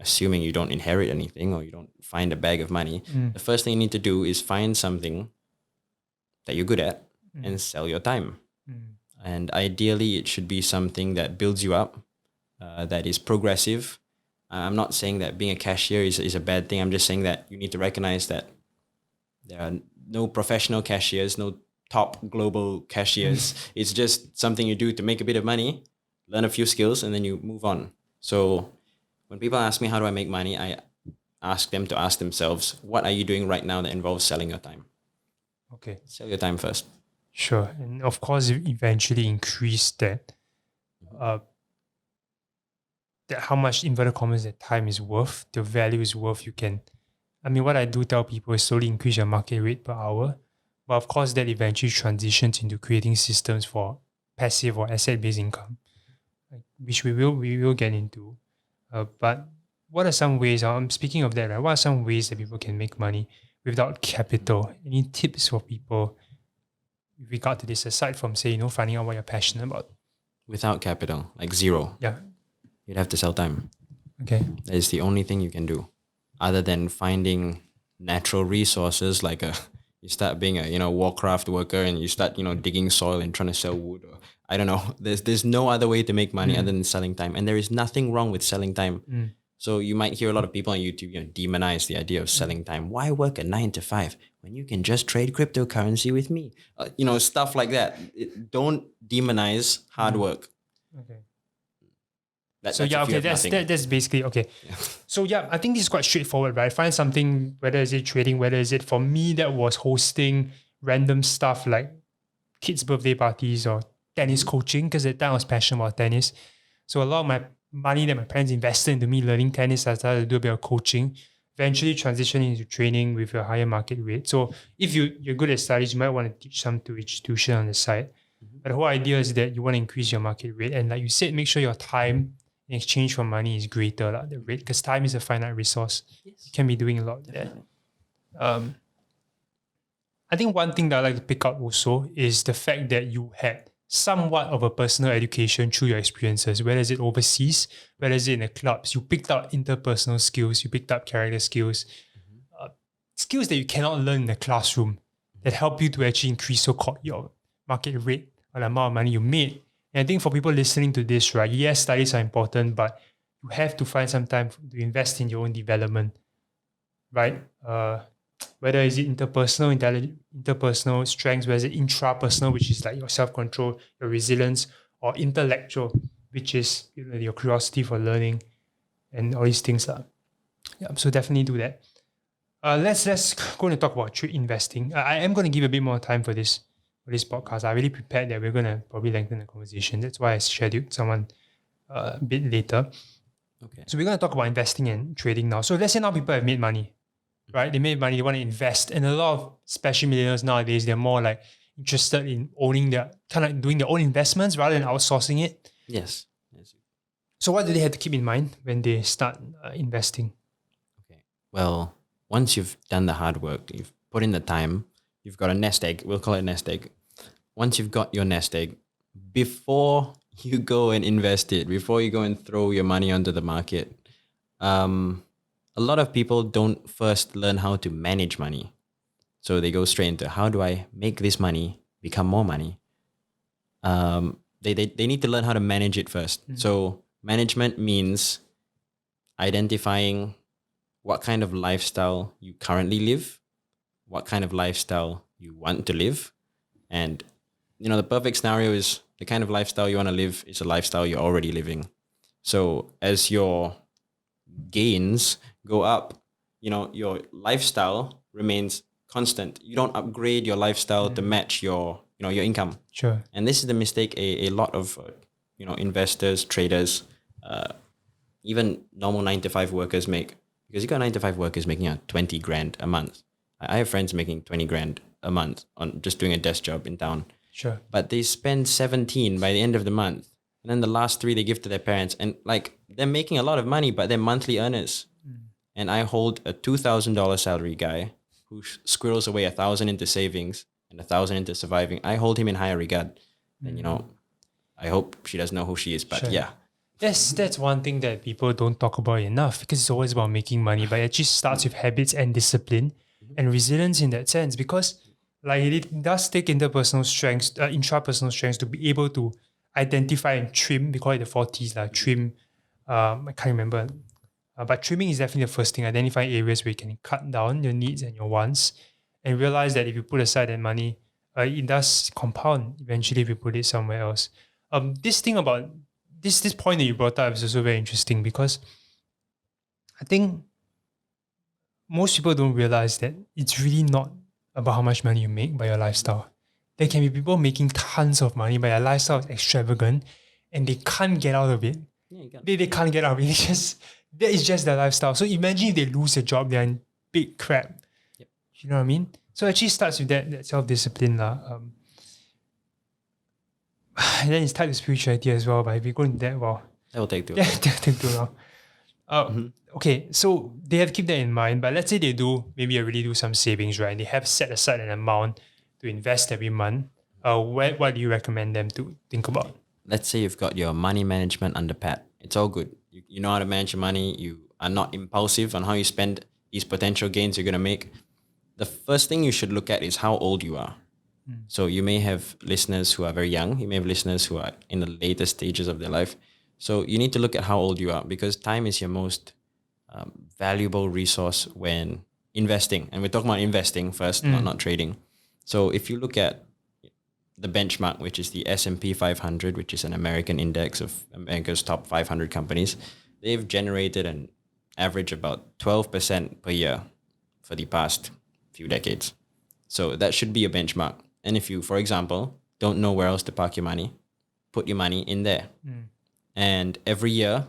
B: assuming you don't inherit anything or you don't find a bag of money, the first thing you need to do is find something that you're good at and sell your time. And ideally, it should be something that builds you up, that is progressive. I'm not saying that being a cashier is a bad thing. I'm just saying that you need to recognize that there are no professional cashiers, no top global cashiers. It's just something you do to make a bit of money, learn a few skills, and then you move on. So when people ask me, how do I make money? I ask them to ask themselves, what are you doing right now that involves selling your time?
A: Okay.
B: Sell your time first.
A: Sure. And of course, you eventually increase that, that how much inverted commas that time is worth, the value is worth, you can, what I do tell people is slowly increase your market rate per hour. But of course, that eventually transitions into creating systems for passive or asset-based income, which we will get into. But what are some ways, I'm speaking of that, right? What are some ways that people can make money without capital? Any tips for people with regard to this, aside from, say, finding out what you're passionate about?
B: Without capital, like zero.
A: Yeah.
B: You'd have to sell time.
A: Okay.
B: That is the only thing you can do. Other than finding natural resources, like you start being a Warcraft worker and you start digging soil and trying to sell wood, or I don't know. There's no other way to make money other than selling time, and there is nothing wrong with selling time. So you might hear a lot of people on YouTube demonize the idea of selling time. Why work a 9 to 5 when you can just trade cryptocurrency with me? Stuff like that. Don't demonize hard work.
A: Okay. That's basically okay. Yeah. So I think this is quite straightforward, right? Find something, whether is it trading, whether is it, for me, that was hosting random stuff like kids' birthday parties or tennis coaching, because at the time I was passionate about tennis. So a lot of my money that my parents invested into me learning tennis, I started to do a bit of coaching, eventually transitioning into training with a higher market rate. So if you're good at studies, you might want to teach some to institution on the side. But the whole idea is that you want to increase your market rate. And like you said, make sure your time in exchange for money is greater, the rate, because time is a finite resource. Yes. You can be doing a lot with that. I think one thing that I like to pick up also is the fact that you had somewhat of a personal education through your experiences, whether is it overseas, whether is it in the clubs. You picked up interpersonal skills, you picked up character skills, skills that you cannot learn in the classroom that help you to actually increase so-called your market rate or the amount of money you made. And I think for people listening to this, right, yes, studies are important, but you have to find some time to invest in your own development, right? whether is it interpersonal strengths, whether is it intrapersonal, which is like your self-control, your resilience, or intellectual, which is your curiosity for learning and all these things. Yeah, so definitely do that. Let's go and talk about trade investing. I am going to give a bit more time for this podcast. I really prepared that we're going to probably lengthen the conversation. That's why I scheduled someone a bit later.
B: Okay.
A: So we're going to talk about investing and trading now. So let's say now people have made money, right? They made money, they want to invest. And a lot of special millionaires nowadays, they're more like interested in owning their, kind of doing their own investments rather than outsourcing it.
B: Yes.
A: So what do they have to keep in mind when they start investing?
B: Okay. Well, once you've done the hard work, you've put in the time, you've got a nest egg, we'll call it nest egg. Once you've got your nest egg, before you go and invest it, before you go and throw your money onto the market, a lot of people don't first learn how to manage money. So they go straight into, how do I make this money become more money? They need to learn how to manage it first. Mm-hmm. So management means identifying what kind of lifestyle you currently live, what kind of lifestyle you want to live. And, the perfect scenario is the kind of lifestyle you want to live is a lifestyle you're already living. So as your gains go up, your lifestyle remains constant. You don't upgrade your lifestyle to match your income.
A: Sure.
B: And this is the mistake a lot of, investors, traders, even normal 9-to-5 workers make. Because you got 9-to-5 workers making 20 grand a month. I have friends making 20 grand a month on just doing a desk job in town.
A: Sure.
B: But they spend 17 by the end of the month. And then the last 3 they give to their parents. And they're making a lot of money, but they're monthly earners. And I hold a $2,000 salary guy who squirrels away 1,000 into savings and 1,000 into surviving. I hold him in higher regard. And, I hope she doesn't know who she is, but
A: sure.
B: Yeah.
A: That's one thing that people don't talk about enough, because it's always about making money, but it actually starts with habits and discipline and resilience in that sense, because it does take interpersonal strengths, intrapersonal strengths to be able to identify and trim. We call it the 4 T's, trim. I can't remember. But trimming is definitely the first thing, identifying areas where you can cut down your needs and your wants, and realize that if you put aside that money, it does compound eventually if you put it somewhere else. This thing about this point that you brought up is also very interesting, because I think most people don't realize that it's really not about how much money you make, but your lifestyle. There can be people making tons of money, but their lifestyle is extravagant and they can't get out of it. Yeah, they can't get out of it. That is just their lifestyle. So imagine if they lose a job, they're in big crap.
B: Yep.
A: You know what I mean? So it actually starts with that self-discipline. And then it's tied to spirituality as well, but if we go into that, well...
B: That will take too
A: long. Yeah, that will take too long. Okay, so they have to keep that in mind, but let's say they do maybe already do some savings, right? They have set aside an amount to invest every month. What do you recommend them to think about?
B: Let's say you've got your money management under pat. It's all good. You know how to manage your money. You are not impulsive on how you spend these potential gains you're going to make. The first thing you should look at is how old you are. So you may have listeners who are very young. You may have listeners who are in the later stages of their life. So you need to look at how old you are, because time is your most valuable resource when investing. And we're talking about investing first, not trading. So if you look at the benchmark, which is the S&P 500, which is an American index of America's top 500 companies, they've generated an average about 12% per year for the past few decades. So that should be a benchmark. And if you, for example, don't know where else to park your money, put your money in there. And every year,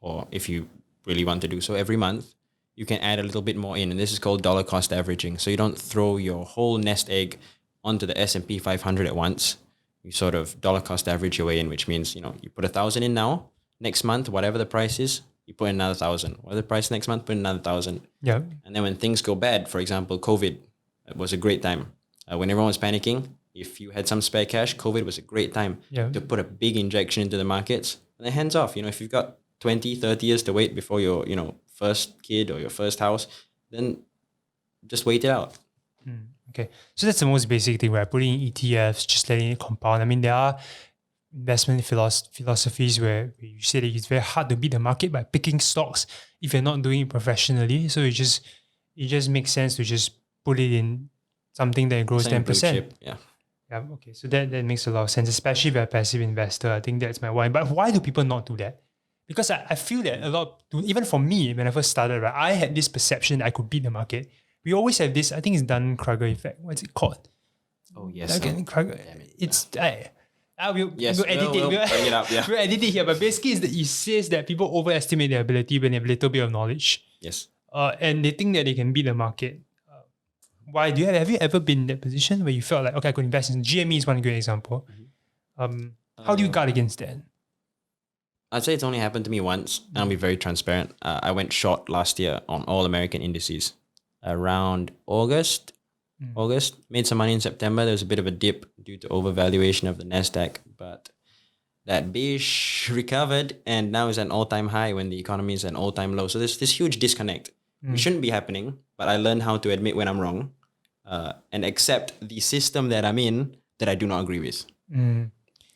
B: or if you really want to do so, every month, you can add a little bit more in. And this is called dollar cost averaging. So you don't throw your whole nest egg onto the S&P 500 at once. You sort of dollar cost average your way in, which means, you put 1,000 in now, next month, whatever the price is, you put in another 1,000. Whatever the price next month, put in another 1,000.
A: Yeah.
B: And then when things go bad, for example, COVID, it was a great time. When everyone was panicking, if you had some spare cash, COVID was a great time to put a big injection into the markets. And then hands off. If you've got 20, 30 years to wait before your, first kid or your first house, then just wait it out.
A: Okay. So that's the most basic thing, right? Putting in ETFs, just letting it compound. I mean, there are investment philosophies where you say that it's very hard to beat the market by picking stocks if you're not doing it professionally. So it just makes sense to just put it in something that grows 10%.
B: Chip, yeah.
A: Yeah, okay. So that makes a lot of sense, especially if you're a passive investor. I think that's my why. But why do people not do that? Because I feel that a lot, even for me, when I first started, right, I had this perception that I could beat the market. We always have this, I think it's Dunning-Kruger effect. What's it called?
B: Oh, yes.
A: Dunning-Kruger. We'll edit it.
B: We'll bring it up, yeah.
A: We'll edit it here. But basically, it says that people overestimate their ability when they have a little bit of knowledge.
B: Yes.
A: And they think that they can beat the market. Why have you ever been in that position where you felt like, okay, I could invest in GME is one great example. How do you guard against that?
B: I'd say it's only happened to me once, and I'll be very transparent. I went short last year on all American indices around August, made some money in September. There was a bit of a dip due to overvaluation of the NASDAQ, but that beige recovered and now is at an all-time high when the economy is at an all-time low. So there's this huge disconnect. It shouldn't be happening, but I learned how to admit when I'm wrong and accept the system that I'm in that I do not agree with.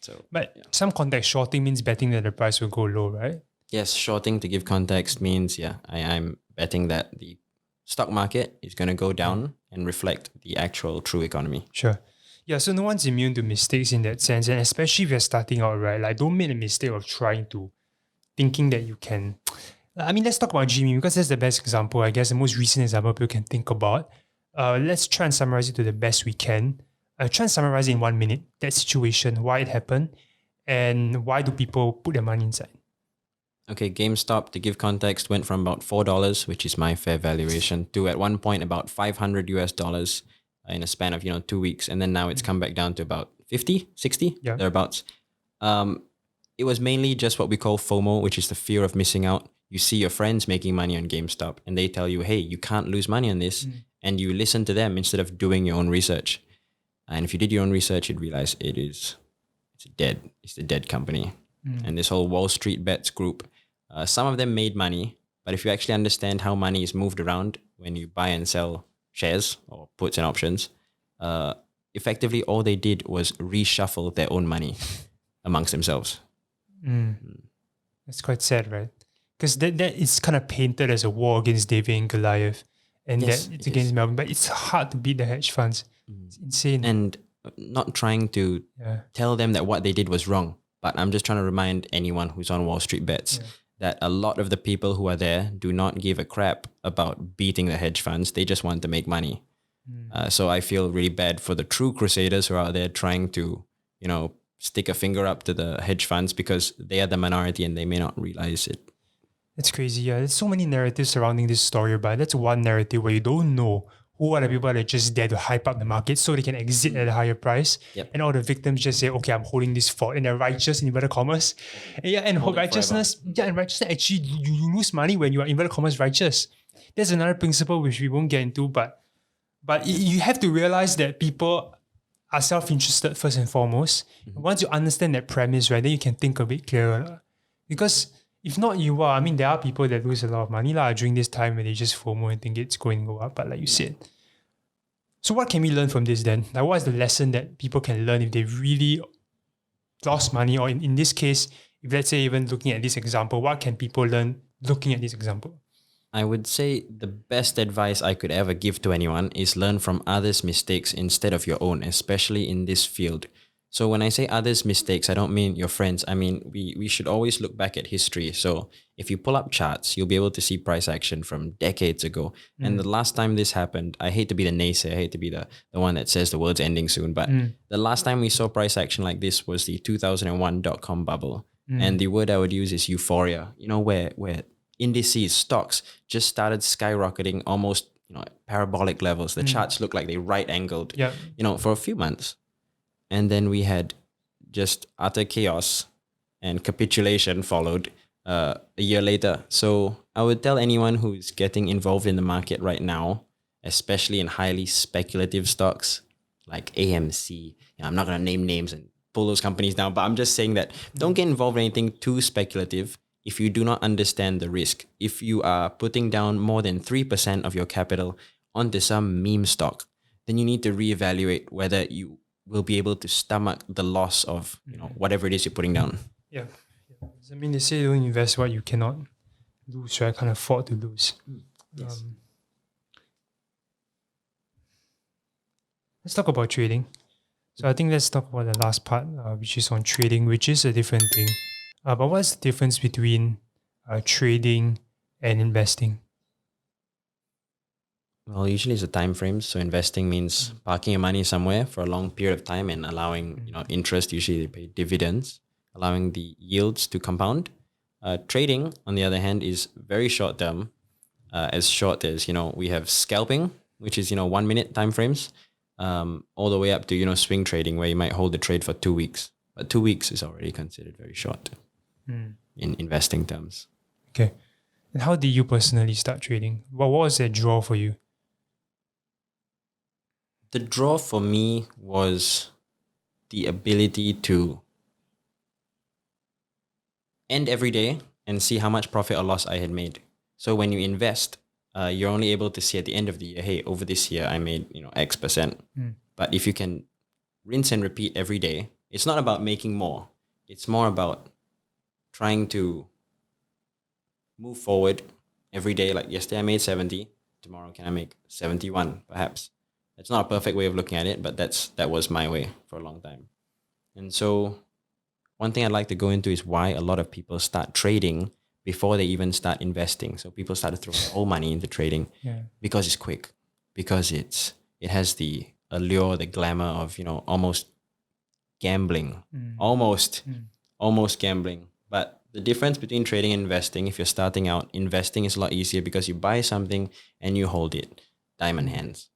B: So,
A: some context, shorting means betting that the price will go low, right?
B: Yes, shorting, to give context, means, I'm betting that the stock market is going to go down and reflect the actual true economy.
A: Sure. Yeah, so no one's immune to mistakes in that sense. And especially if you're starting out, right? Like, don't make the mistake of thinking that you can. I mean, let's talk about Jimmy because that's the best example, I guess, the most recent example people can think about. Let's try and summarize it to the best we can. Try and summarize it in 1 minute, that situation, why it happened, and why do people put their money inside.
B: Okay, GameStop, to give context, went from about $4, which is my fair valuation, to at one point about $500 in a span of 2 weeks, and then now it's come back down to about 50, 60, thereabouts. It was mainly just what we call FOMO, which is the fear of missing out. You see your friends making money on GameStop, and they tell you, hey, you can't lose money on this, and you listen to them instead of doing your own research. And if you did your own research, you'd realize it's a dead company. And this whole Wall Street Bets group, some of them made money, but if you actually understand how money is moved around when you buy and sell shares or puts and options, effectively all they did was reshuffle their own money amongst themselves.
A: That's quite sad, right? Because that is kind of painted as a war against David and Goliath, and that it's against Melvin. But it's hard to beat the hedge funds. It's insane.
B: And not trying to tell them that what they did was wrong, but I'm just trying to remind anyone who's on Wall Street Bets that a lot of the people who are there do not give a crap about beating the hedge funds. They just want to make money. So I feel really bad for the true crusaders who are out there trying to, stick a finger up to the hedge funds because they are the minority and they may not realize it.
A: It's crazy. Yeah, there's so many narratives surrounding this story, but that's one narrative where you don't know who are the people that are just there to hype up the market so they can exit at a higher price. And all the victims just say, okay, I'm holding this fort, and they're righteous in inverted commas. And righteousness, actually, you lose money when you are inverted commas righteous. There's another principle which we won't get into, but you have to realize that people are self-interested first and foremost. Once you understand that premise, right, then you can think a bit clearer. Because if not, there are people that lose a lot of money during this time when they just FOMO and think it's going to go up. But like you said, so what can we learn from this then? Like, what is the lesson that people can learn if they really lost money? Or in this case, if let's say even looking at this example, what can people learn looking at this example?
B: I would say the best advice I could ever give to anyone is learn from others' mistakes instead of your own, especially in this field. So when I say others' mistakes, I don't mean your friends. I mean, we should always look back at history. So if you pull up charts, you'll be able to see price action from decades ago. And the last time this happened, I hate to be the naysayer, I hate to be the one that says the world's ending soon, but the last time we saw price action like this was the 2001 dot-com bubble. And the word I would use is euphoria, where indices, stocks just started skyrocketing almost, parabolic levels. The charts look like they right-angled, for a few months. And then we had just utter chaos and capitulation followed a year later. So I would tell anyone who's getting involved in the market right now, especially in highly speculative stocks like AMC. I'm not going to name names and pull those companies down, but I'm just saying that don't get involved in anything too speculative if you do not understand the risk. If you are putting down more than 3% of your capital onto some meme stock, then you need to reevaluate whether you will be able to stomach the loss of whatever it is you're putting down.
A: Yeah. I mean, they say don't invest what you cannot lose, right? Can't afford to lose.
B: Yes.
A: let's talk about trading. So I think let's talk about the last part, which is on trading, which is a different thing. But what's the difference between trading and investing?
B: Well, usually it's the time frames. So investing means parking your money somewhere for a long period of time and allowing interest. Usually they pay dividends, allowing the yields to compound. Trading, on the other hand, is very short term. As short as we have scalping, which is 1 minute time frames, all the way up to swing trading, where you might hold the trade for 2 weeks. But 2 weeks is already considered very short in investing terms.
A: Okay. And how did you personally start trading? What was that draw for you?
B: The draw for me was the ability to end every day and see how much profit or loss I had made. So when you invest, you're only able to see at the end of the year, hey, over this year I made X percent. But if you can rinse and repeat every day, it's not about making more. It's more about trying to move forward every day. Like yesterday I made 70. Tomorrow can I make 71 perhaps? It's not a perfect way of looking at it, but that was my way for a long time. And so one thing I'd like to go into is why a lot of people start trading before they even start investing. So people start to throw their whole money into trading because it's quick, because it has the allure, the glamour of almost gambling, almost gambling. But the difference between trading and investing, if you're starting out, investing is a lot easier because you buy something and you hold it. Diamond hands,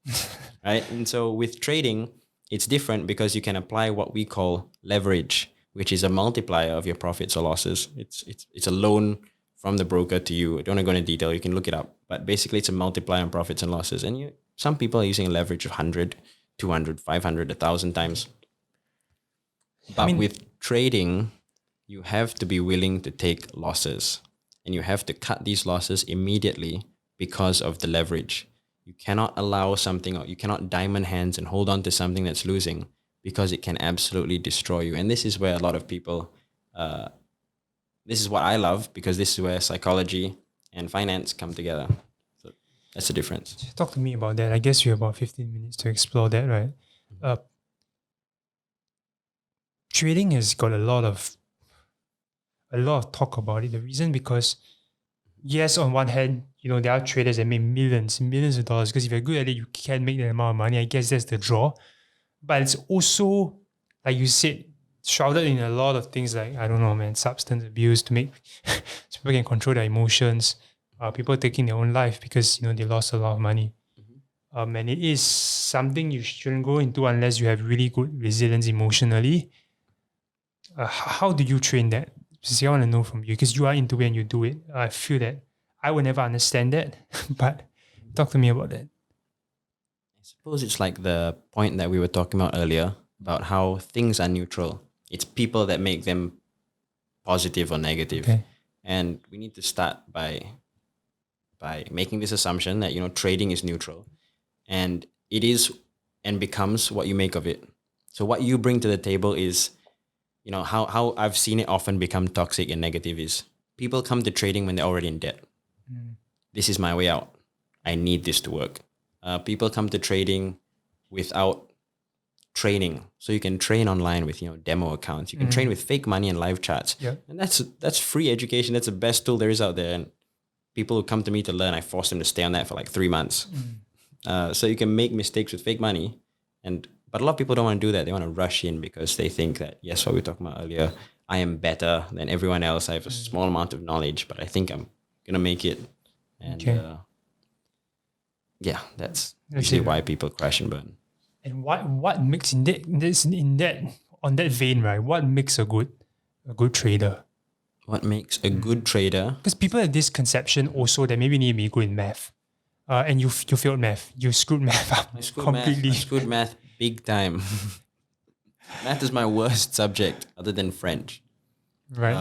B: right? And so with trading, it's different because you can apply what we call leverage, which is a multiplier of your profits or losses. It's a loan from the broker to you. I don't want to go into detail. You can look it up. But basically, it's a multiplier on profits and losses. And some people are using a leverage of 100, 200, 500, 1,000 times. But with trading, you have to be willing to take losses. And you have to cut these losses immediately because of the leverage. You cannot allow something, or you cannot diamond hands and hold on to something that's losing, because it can absolutely destroy you. And this is where a lot of people, this is what I love, because this is where psychology and finance come together. So that's the difference.
A: Talk to me about that. I guess you have about 15 minutes to explore that, right? Trading has got a lot of talk about it. The reason because, yes, on one hand, there are traders that make millions of dollars, because if you're good at it, you can make that amount of money. I guess that's the draw. But it's also, like you said, shrouded in a lot of things like, I don't know, man, substance abuse to make so people can control their emotions, people taking their own life because, they lost a lot of money. And it is something you shouldn't go into unless you have really good resilience emotionally. How do you train that? Because I want to know from you, because you are into it and you do it. I feel that I will never understand that, but talk to me about that.
B: I suppose it's like the point that we were talking about earlier about how things are neutral. It's people that make them positive or negative.
A: Okay.
B: And we need to start by making this assumption that, trading is neutral, and it is and becomes what you make of it. So what you bring to the table is, how I've seen it often become toxic and negative is people come to trading when they're already in debt. This is my way out. I need this to work. People come to trading without training. So you can train online with, demo accounts. You can train with fake money and live chats.
A: Yeah.
B: And that's free education. That's the best tool there is out there. And people who come to me to learn, I force them to stay on that for like 3 months. So you can make mistakes with fake money. But a lot of people don't want to do that. They want to rush in because they think that, yes, what we were talking about earlier, I am better than everyone else. I have a small amount of knowledge, but I think I'm going to make it. And that's usually why people crash and burn.
A: And what makes on that vein, right? What makes a good trader?
B: What makes a good trader?
A: Because people have this conception also that maybe you need to be good in math. And you failed math. You screwed math up completely.
B: I screwed math big time. Math is my worst subject other than French.
A: Right.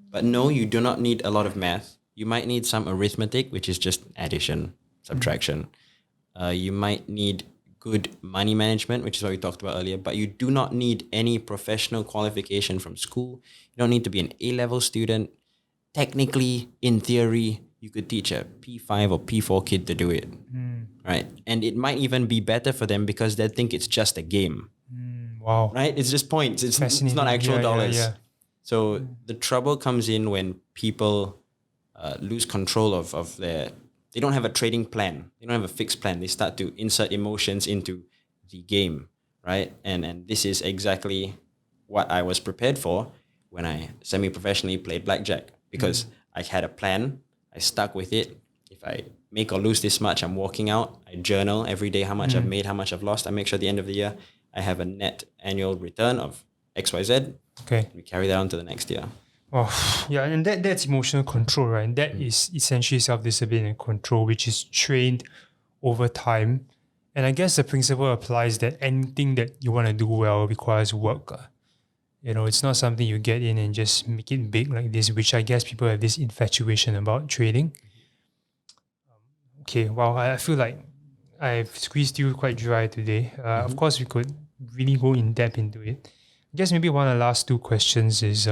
B: But no, you do not need a lot of math. You might need some arithmetic, which is just addition, subtraction. You might need good money management, which is what we talked about earlier, but you do not need any professional qualification from school. You don't need to be an A-level student. Technically, in theory, you could teach a P5 or P4 kid to do it. right? And it might even be better for them because they think it's just a game.
A: Wow.
B: Right? It's just points. It's not actual dollars.
A: Yeah.
B: So the trouble comes in when people lose control of their. They don't have a trading plan. They don't have a fixed plan. They start to insert emotions into the game, right? And this is exactly what I was prepared for when I semi-professionally played blackjack, because I had a plan. I stuck with it. If I make or lose this much, I'm walking out. I journal every day how much I've made, how much I've lost. I make sure at the end of the year I have a net annual return of XYZ.
A: Okay.
B: We carry that on to the next year.
A: Oh, yeah, and that's emotional control, right? And that is essentially self-discipline and control, which is trained over time. And I guess the principle applies that anything that you want to do well requires work. It's not something you get in and just make it big like this, which I guess people have this infatuation about trading. Okay, well, I feel like I've squeezed you quite dry today. Of course, we could really go in depth into it. I guess maybe one of the last two questions is,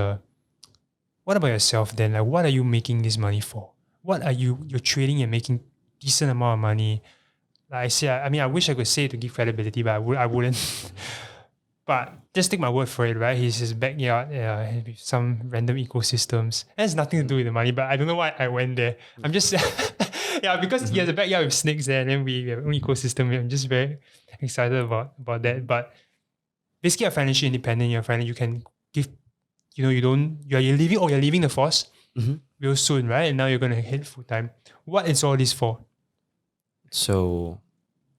A: what about yourself then? Like, what are you making this money for? What are you're trading and making decent amount of money? Like I say, I wish I could say it to give credibility, but I wouldn't. But just take my word for it, right? He's his backyard with some random ecosystems. It has nothing to do with the money, but I don't know why I went there. I'm just, because he has a backyard with snakes there, and then we have our own ecosystem. I'm just very excited about that. But basically, you're financially independent. You can give, you're leaving the force real soon, right? And now you're going to hit full time. What is all this for?
B: So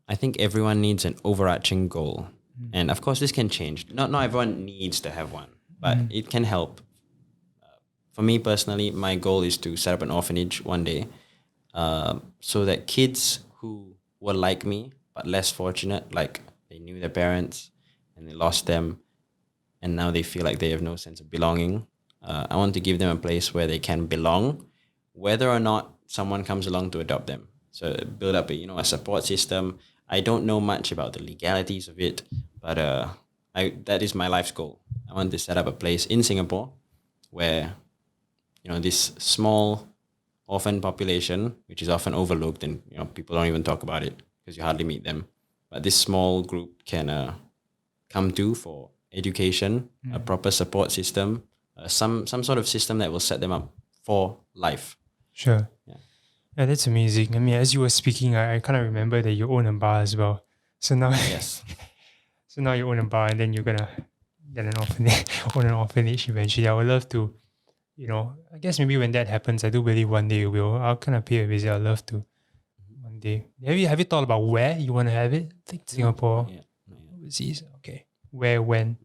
B: I think everyone needs an overarching goal. And of course, this can change. Not everyone needs to have one, but it can help. For me personally, my goal is to set up an orphanage one day, so that kids who were like me, but less fortunate, like they knew their parents and they lost them, and now they feel like they have no sense of belonging. I want to give them a place where they can belong, whether or not someone comes along to adopt them. So build up a support system. I don't know much about the legalities of it, but that is my life's goal. I want to set up a place in Singapore where, this small orphan population, which is often overlooked, and people don't even talk about it because you hardly meet them. But this small group can come to for education, a proper support system, some sort of system that will set them up for life.
A: Sure. Yeah, that's amazing. I mean, as you were speaking, I kind of remember that you own a bar as well. So now,
B: yes.
A: So now you own a bar, and then you're gonna get an orphanage, own an orphanage eventually. I would love to, I guess maybe when that happens, I do believe one day you will. I'll kind of pay a visit. I'd love to one day. Have you thought about where you want to have it? Like Singapore,
B: Not yet.
A: overseas. Okay, where, when?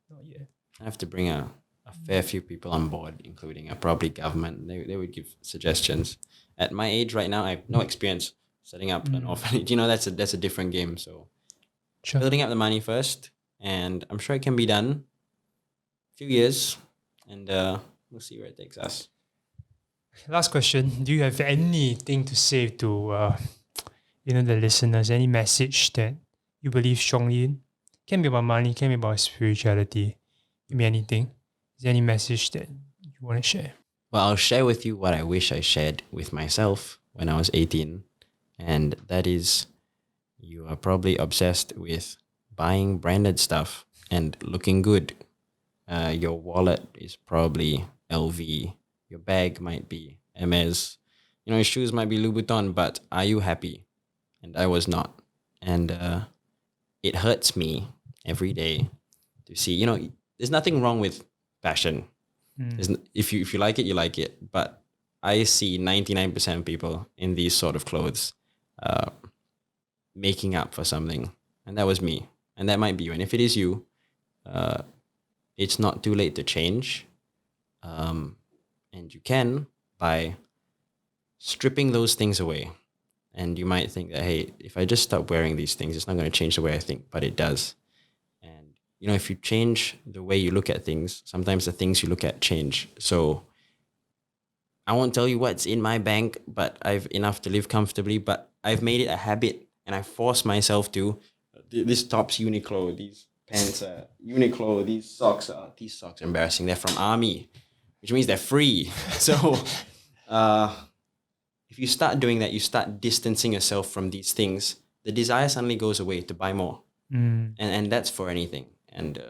A: Not yet.
B: I have to bring a fair few people on board, including probably government. They would give suggestions. At my age right now, I have no experience setting up an orphanage. That's a different game. So
A: Sure.
B: building up the money first, and I'm sure it can be done. A few years, and we'll see where it takes us.
A: Last question. Do you have anything to say to the listeners? Any message that you believe strongly in? Can be about money, can be about spirituality. Can be anything. Is there any message that you want to share?
B: Well, I'll share with you what I wish I shared with myself when I was 18. And that is, you are probably obsessed with buying branded stuff and looking good. Your wallet is probably LV. Your bag might be Hermes. Your shoes might be Louboutin, but are you happy? And I was not. And it hurts me every day to see, there's nothing wrong with fashion. If you like it, you like it. But I see 99% of people in these sort of clothes making up for something. And that was me. And that might be you. And if it is you, it's not too late to change. And you can by stripping those things away. And you might think that, hey, if I just stop wearing these things, it's not going to change the way I think. But it does. If you change the way you look at things, sometimes the things you look at change. So I won't tell you what's in my bank, but I've enough to live comfortably. But I've made it a habit, and I force myself to. This top's Uniqlo, these pants are Uniqlo, these socks are embarrassing. They're from Army, which means they're free. So if you start doing that, you start distancing yourself from these things the desire suddenly goes away to buy more. And that's for anything. And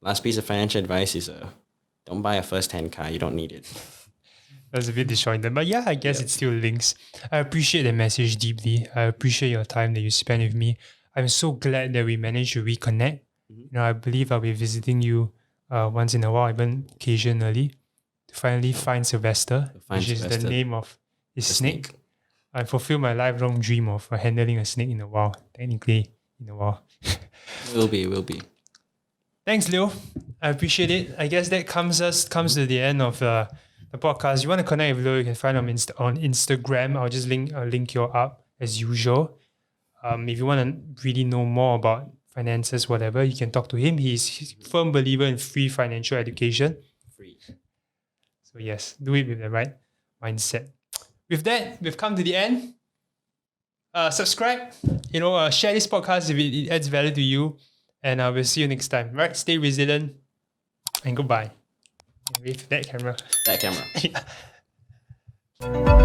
B: last piece of financial advice is don't buy a first-hand car. You don't need it.
A: That's a bit disjointed. But yeah, I guess it still links. I appreciate the message deeply. I appreciate your time that you spent with me. I'm so glad that we managed to reconnect. You know, I believe I'll be visiting you once in a while, even occasionally, to finally find Sylvester, which is the name of his snake. I fulfill my lifelong dream of handling a snake in a while. Technically, in a while.
B: Will be.
A: Thanks, Leo. I appreciate it. I guess that comes to the end of the podcast. You want to connect with Leo, you can find him on Instagram. I'll just link you up as usual. If you want to really know more about finances, whatever, you can talk to him. He's a firm believer in free financial education.
B: Free.
A: So yes, do it with the right mindset. With that, we've come to the end. Subscribe, share this podcast if it adds value to you. And we'll see you next time. Right? Stay resilient and goodbye. With that camera.
B: That camera.